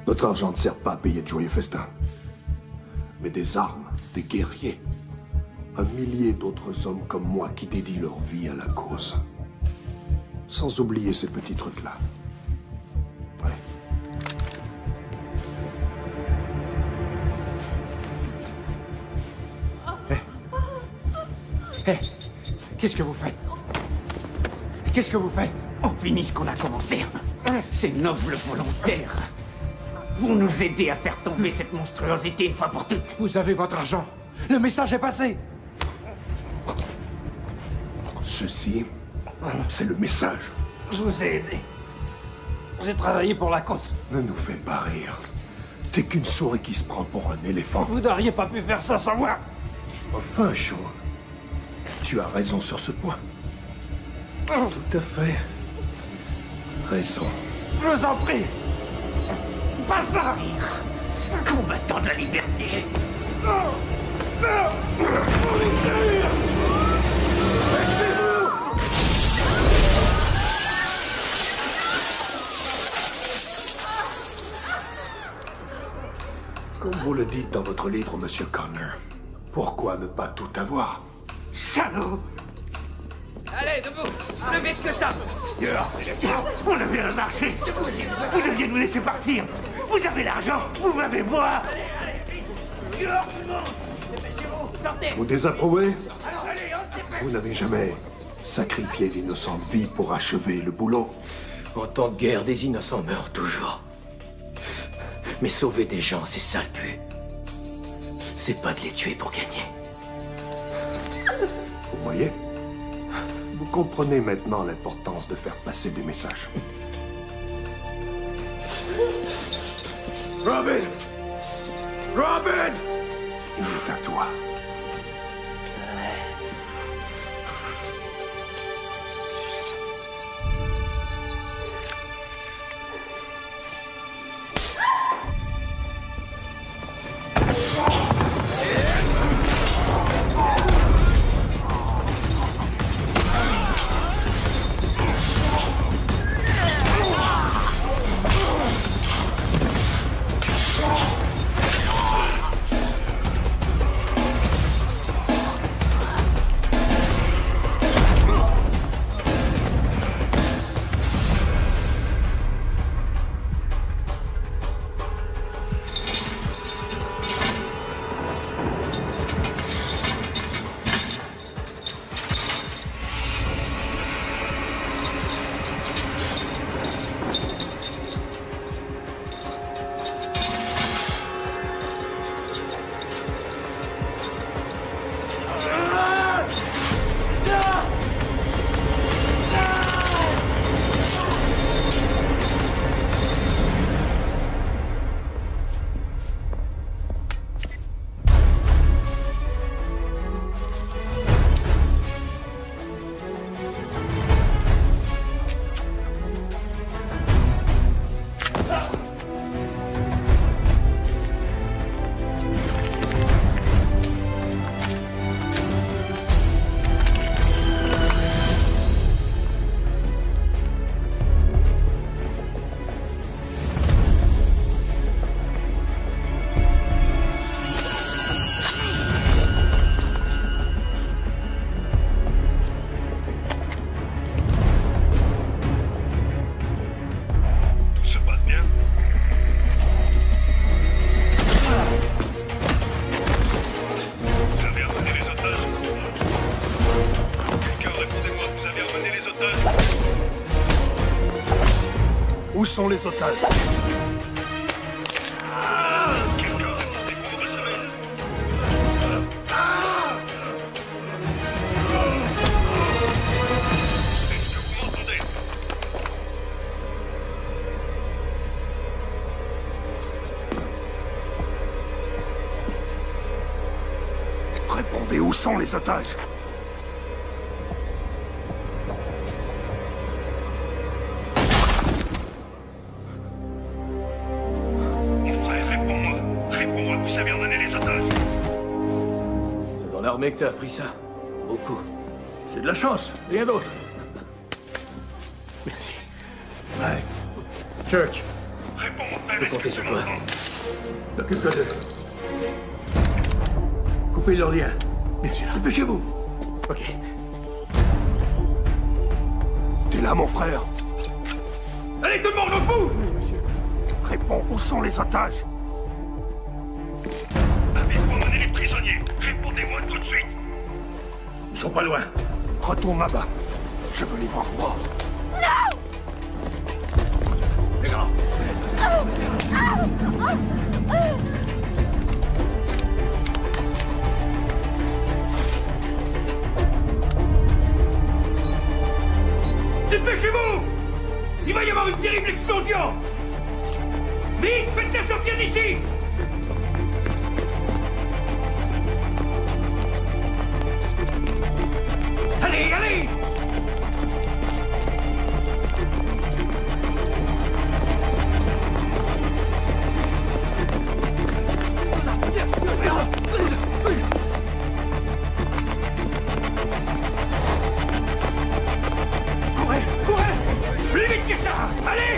Notre argent ne sert pas à payer de joyeux festins. Mais des armes, des guerriers. Un millier d'autres hommes comme moi qui dédient leur vie à la cause. Sans oublier ces petits trucs-là. Ouais. Hé, qu'est-ce que vous faites? Qu'est-ce que vous faites? On finit ce qu'on a commencé. Ces nobles volontaires vont nous aider à faire tomber cette monstruosité une fois pour toutes. Vous avez votre argent. Le message est passé. Ceci, c'est le message. Je vous ai aidé. J'ai travaillé pour la cause. Ne nous fais pas rire. T'es qu'une souris qui se prend pour un éléphant. Vous n'auriez pas pu faire ça sans moi. Enfin, Shaw, tu as raison sur ce point. Tout à fait. Raison. Je vous en prie. Pas ça. Combattant de la liberté. Comme vous le dites dans votre livre, Monsieur Connor, pourquoi ne pas tout avoir? Salaud! Allez, debout! Plus vite que ça! On a bien marché! Vous deviez nous laisser partir! Vous avez l'argent! Vous m'avez moi! Dehors, tout le monde! Dépêchez-vous! Sortez! Vous désapprouvez? Alors allez, on se dépêche! Vous n'avez jamais sacrifié d'innocentes vies pour achever le boulot? En temps de guerre, des innocents meurent toujours. Mais sauver des gens, c'est ça le but. C'est pas de les tuer pour gagner. Vous voyez? Vous comprenez maintenant l'importance de faire passer des messages. Robin! Robin! Il est à toi. Où sont les otages? Répondez, où sont les otages? Mon frère, réponds-moi. Réponds-moi, vous savez emmener les otages. C'est dans l'armée que t'as appris ça. Beaucoup. C'est de la chance, rien d'autre. Merci. Ouais. Church, Réponds, mon je peux compter sur toi. Occupe-toi d'eux. Coupez leurs liens. Bien sûr. Dépêchez-vous. Ok. T'es là, mon frère? Allez, tout le monde, au bout! Oui, monsieur. Réponds, où sont les otages? Avise pour emmener les prisonniers. Répondez-moi tout de suite. Ils sont pas loin. Retourne là-bas. Je veux les voir morts. Les gars. Dépêchez-vous! Il va y avoir une terrible explosion! Vite, faites-la sortir d'ici! Allez, allez! Courez! Courez! Plus vite que ça! Allez!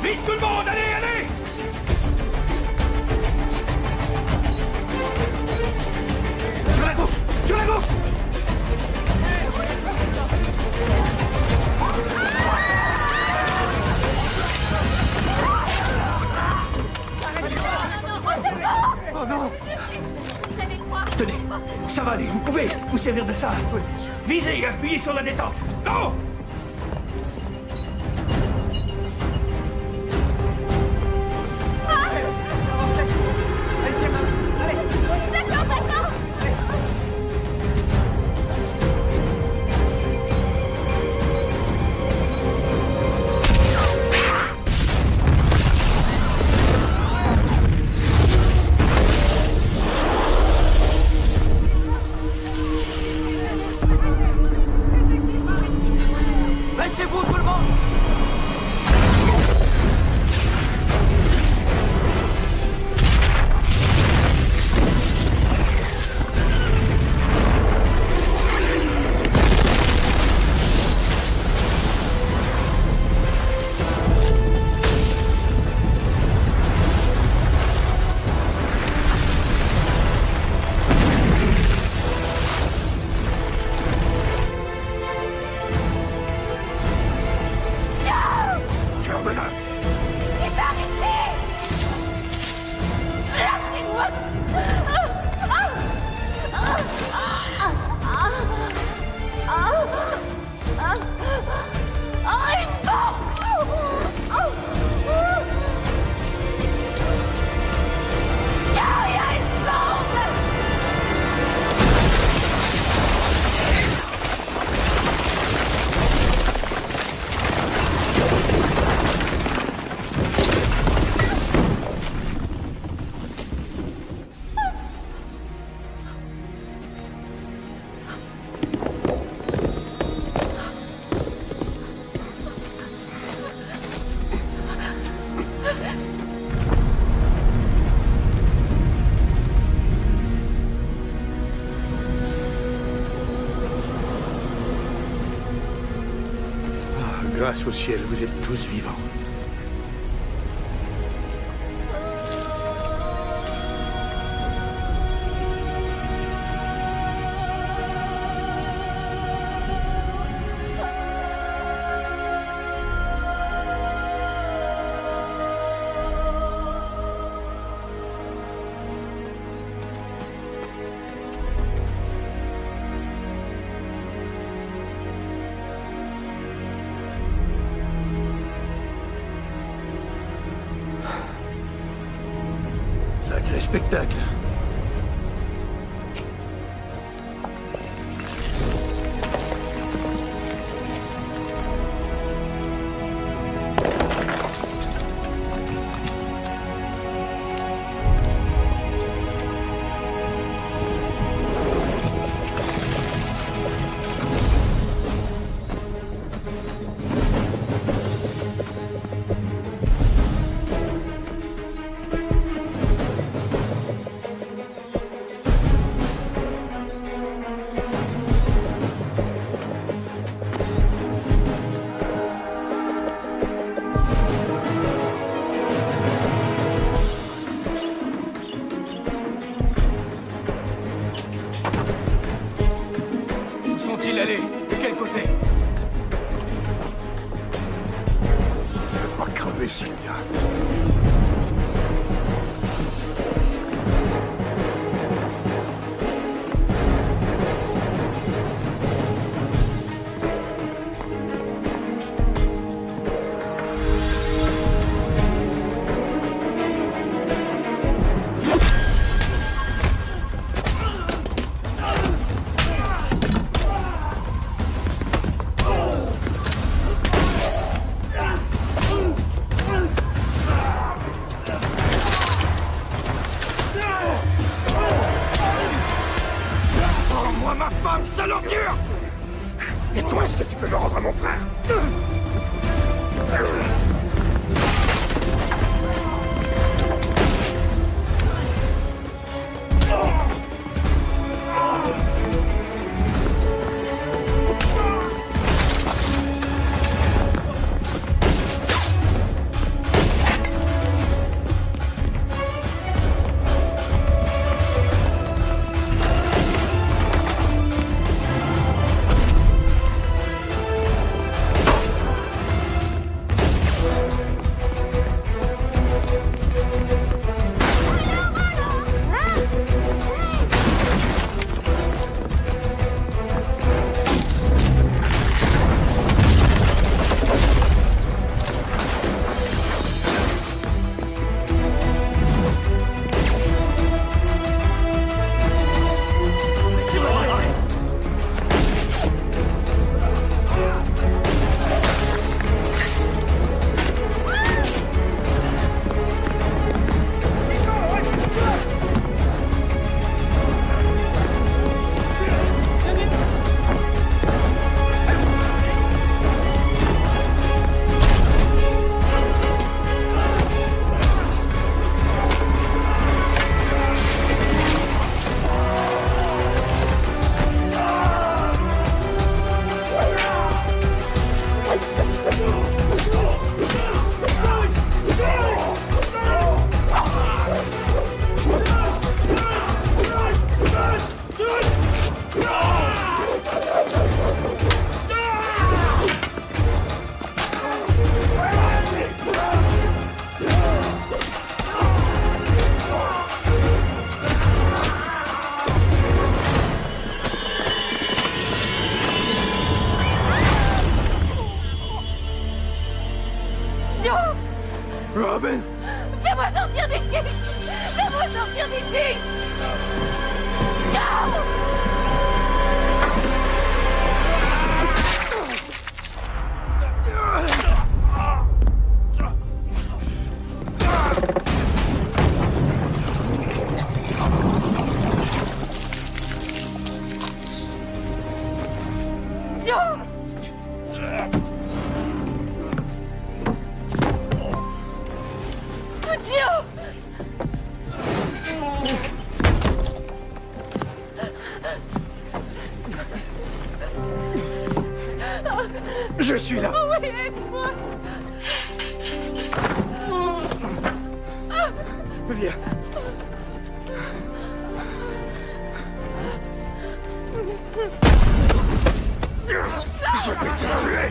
Vite tout le monde! Allez, allez! Sur la gauche! Sur la gauche! Oh non! Tenez, ça va aller, vous pouvez vous servir de ça. Visez et appuyez sur la détente. Non! Baissez-vous, tout le monde! Ferme-la! Il va arrêter! Lâchez-moi! Une bombe! Il y a une bombe! Grâce au ciel, vous êtes tous vivants. spectacle. Où sont-ils allés? De quel côté? Je vais pas crever, Sylvia. Rends-moi ma femme, sale ordure! Et toi, est-ce que tu peux me rendre à mon frère? Robin! Fais-moi sortir d'ici! Fais-moi sortir d'ici! Ciao! Je suis là. Oui, aide-moi. Viens. Je vais te tuer.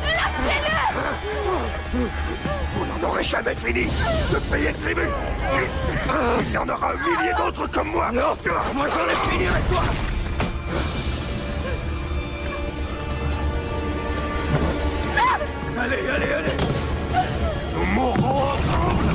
Vous n'en aurez jamais fini de payer le tribut. Il y en aura 1 millier d'autres comme moi. Non, moi j'en ai fini avec toi. Allez, allez, allez. Nous mourrons ensemble.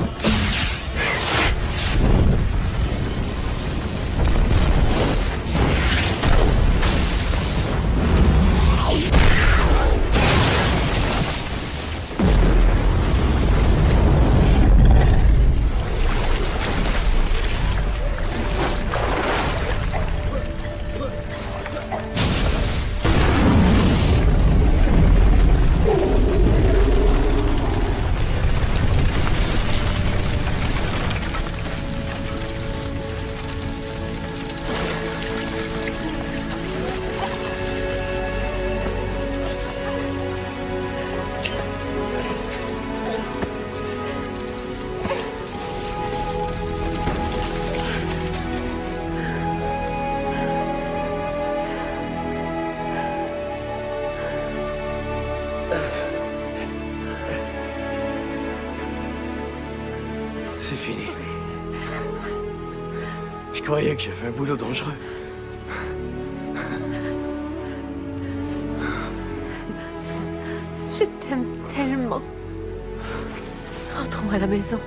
croyais que j'avais un boulot dangereux. Je t'aime tellement. Rentrons à la maison.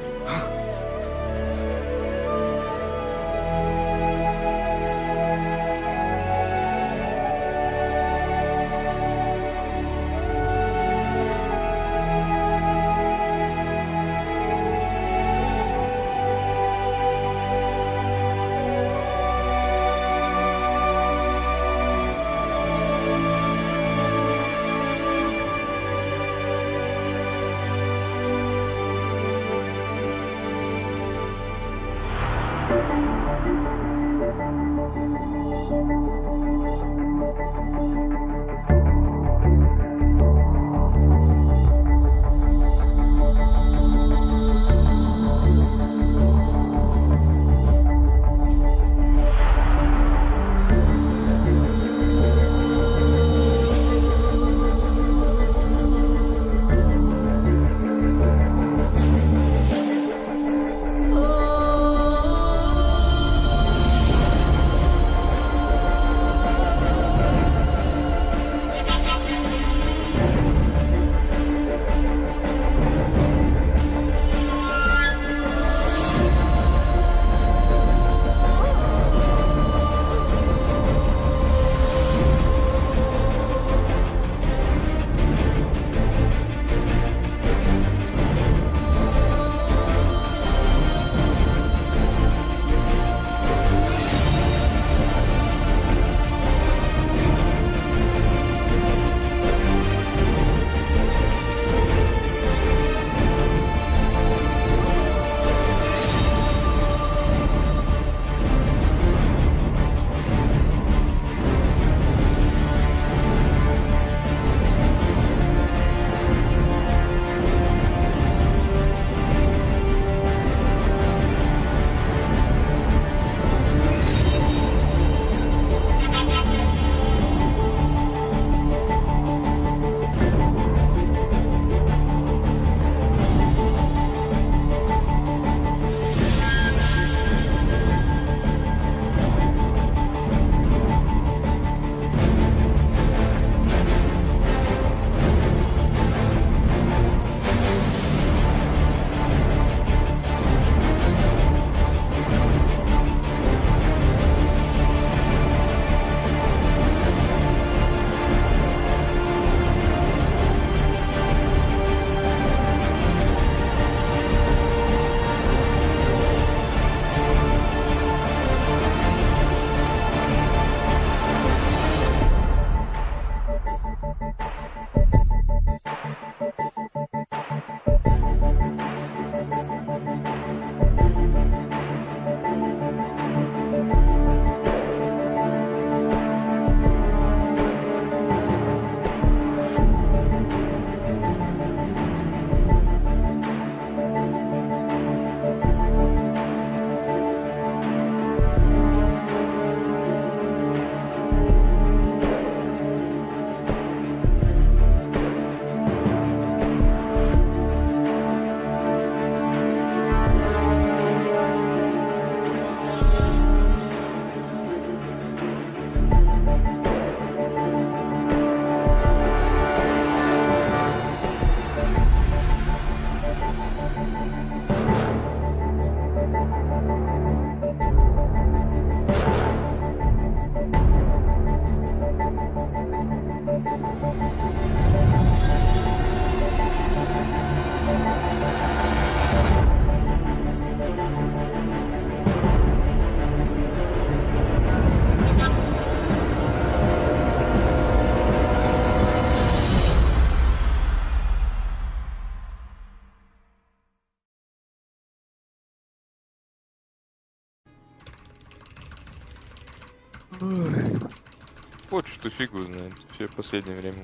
Вот что-то фигу знает. Все в последнее время.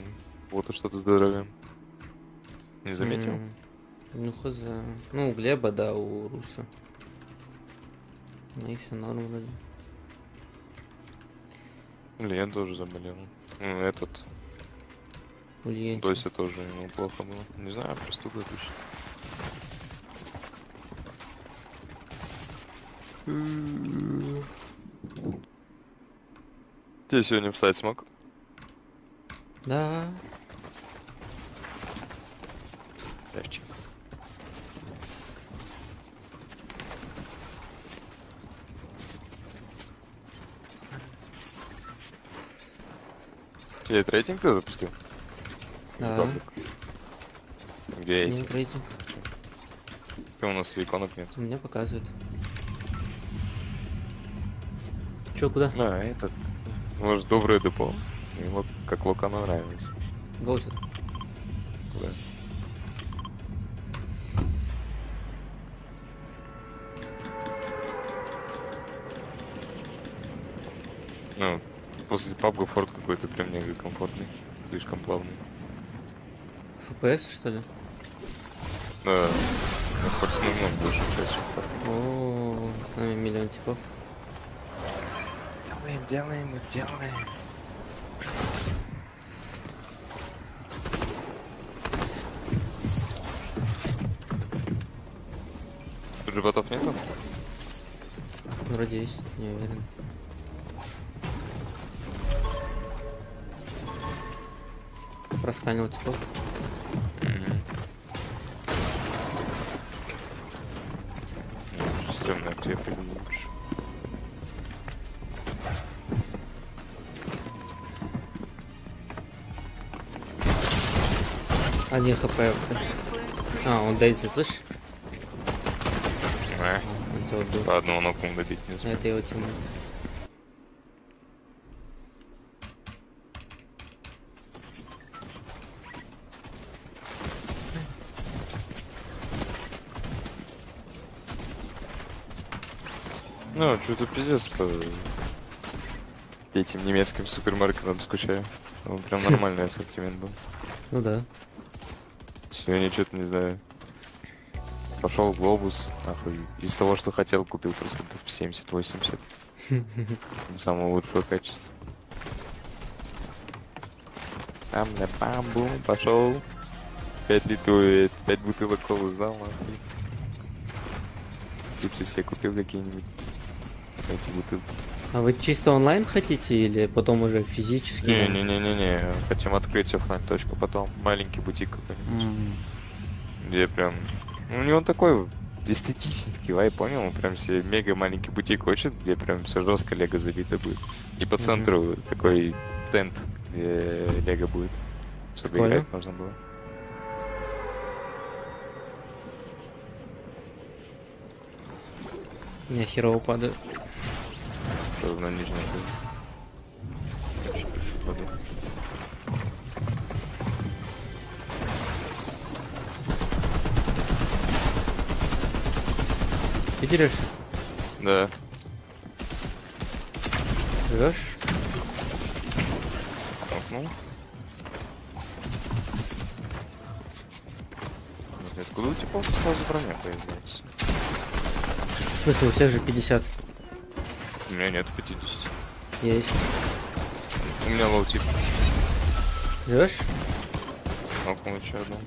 Вот и что-то здоровье. Не заметил? Ну хз. Ну у Глеба, да, у Руса. Ну и все норм вроде. Илья тоже заболел. Ну, этот. Дося тоже ему плохо было. Не знаю, простуда точно. Ты сегодня встать смог? Да. Красавчик. Ты этот рейтинг ты запустил? Да. Паблик? Где Нет эти? рейтинг. Почему у нас иконок нет? У меня показывает. Чё, куда? Да, этот. Может, доброе депо. Ему как Локану нравится. Гоутед. Куда? Ну, после пабга форт какой-то прям мега комфортный. Слишком плавный. FPS, что ли? Да. На форте намного больше, чем форт. О, с нами миллион типов. Делаем, делаем. Тут же ботов нету? Вроде есть, не уверен. Просканил типов. Стремно, где я приду лучше. А, не хп. А, он дается, слышишь? По одному ноком добить не смог. Это его тиммейт. Ну, что-то пиздец по этим немецким супермаркетам скучаю. Он прям нормальный ассортимент был. Ну да. Сегодня что-то не знаю. Пошел глобус, нахуй. Из того, что хотел, купил процентов 70-80. Самого лучшего качества. Там на бамбу пошел. 5 литров, 5 бутылок колы сдал, нахуй. Чипсы себе купил какие-нибудь. Эти бутылки. А вы чисто онлайн хотите или потом уже физически? Не-не-не-не. Хотим открыть оффлайн точку потом. Маленький бутик какой-нибудь. Где прям... У него такой эстетический вайб, понял? Он прям себе мега маленький бутик хочет, где прям все жестко лего забито будет. И по центру такой тент, где лего будет. Чтобы играть можно было. Я херово падаю. Что на нижнем будет. Ты дерешься? Да. Живешь? Ну. Откуда у тебя сразу броня появляется? В смысле, у всех же 50? У меня нет 50. Есть. У меня лоу-тип. Живешь? Нокнул еще одну.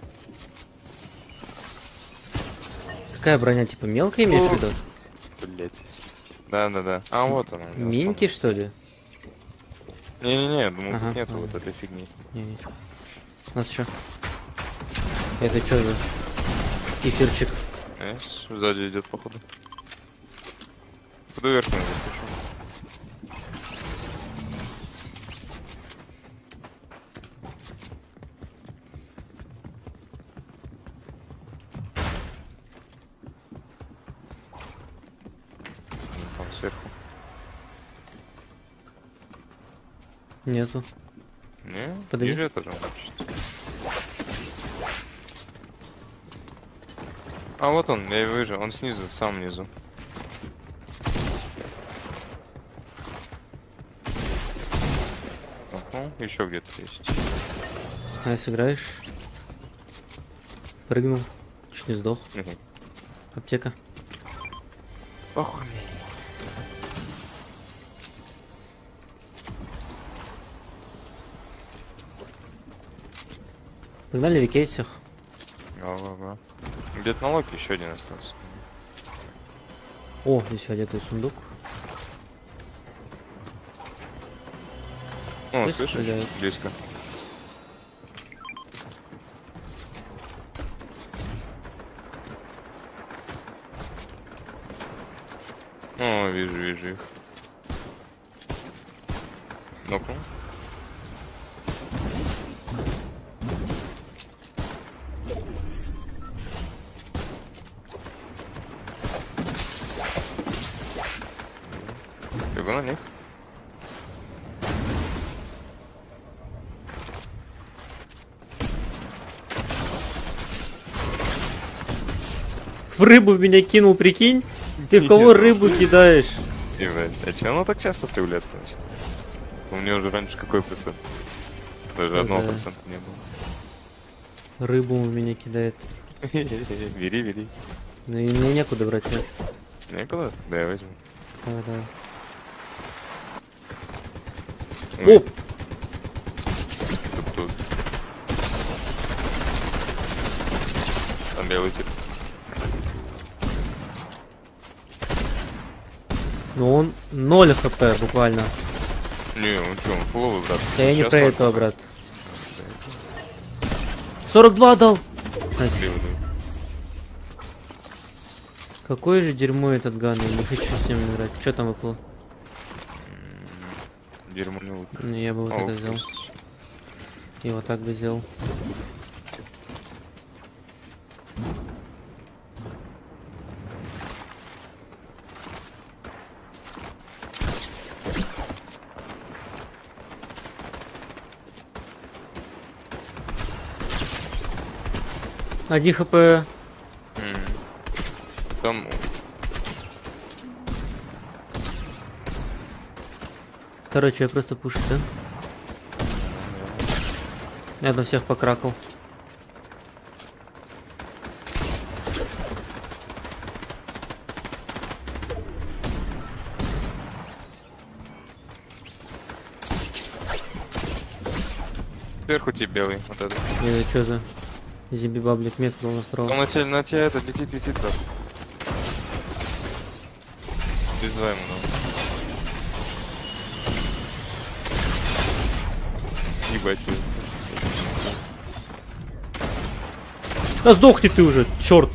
Какая броня, типа мелкая имеешь в виду? Блять. Да. А вот она. Минки, что ли? Не-не-не, думал, тут нету вот этой фигни. Не. У нас что? Это что за кефирчик? Сзади идет, походу. Куда вверх надо запишу? Там сверху. Нету. Не? Подойди. Ниже тоже значит. А вот он, я его вижу, он снизу, в самом низу. Еще где-то есть. А сыграешь? Прыгнул. Чуть не сдох. Аптека. Похуй. Погнали викей всех. Ага. Где-то на локе еще один остался. О, здесь одетый сундук. О, Слышь, слышишь? стреляют. Близко. О, вижу их. Ну-ка. Бегу на них. В рыбу в меня кинул, прикинь? Ты в кого рыбу кидаешь? Ебать, а че оно так часто появляется начало? У меня уже раньше какой процент? Даже 1% не было. Рыбу в меня кидает. Бери. Ну и мне некуда брать, нет? Некуда? Да, я возьму. Давай. Ой. О! Тут. Там белый тип. Ну он 0 хп буквально. Не, он что, он фуловый, брат. Да я не Сейчас про только. этого, брат. 42 дал! Найс. Левый. Какое же дерьмо этот ган, я не хочу с ним играть. Что там выпало? Дерьмо не лучше. Ну, я бы вот это взял. И вот так бы сделал. Один хп. Там... Короче, я просто пушу, да? Я на всех покракал. Сверху тебе белый, вот этот. Это что за зиби-баблик метнул на второго? Он на тебя это летит, брат. Без два ему надо. Ебать, Да сдохни ты уже, черт!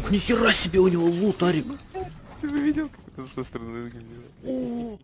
Нихера себе у него лут, Арик! Ты бы видел, как это со стороны выглядит?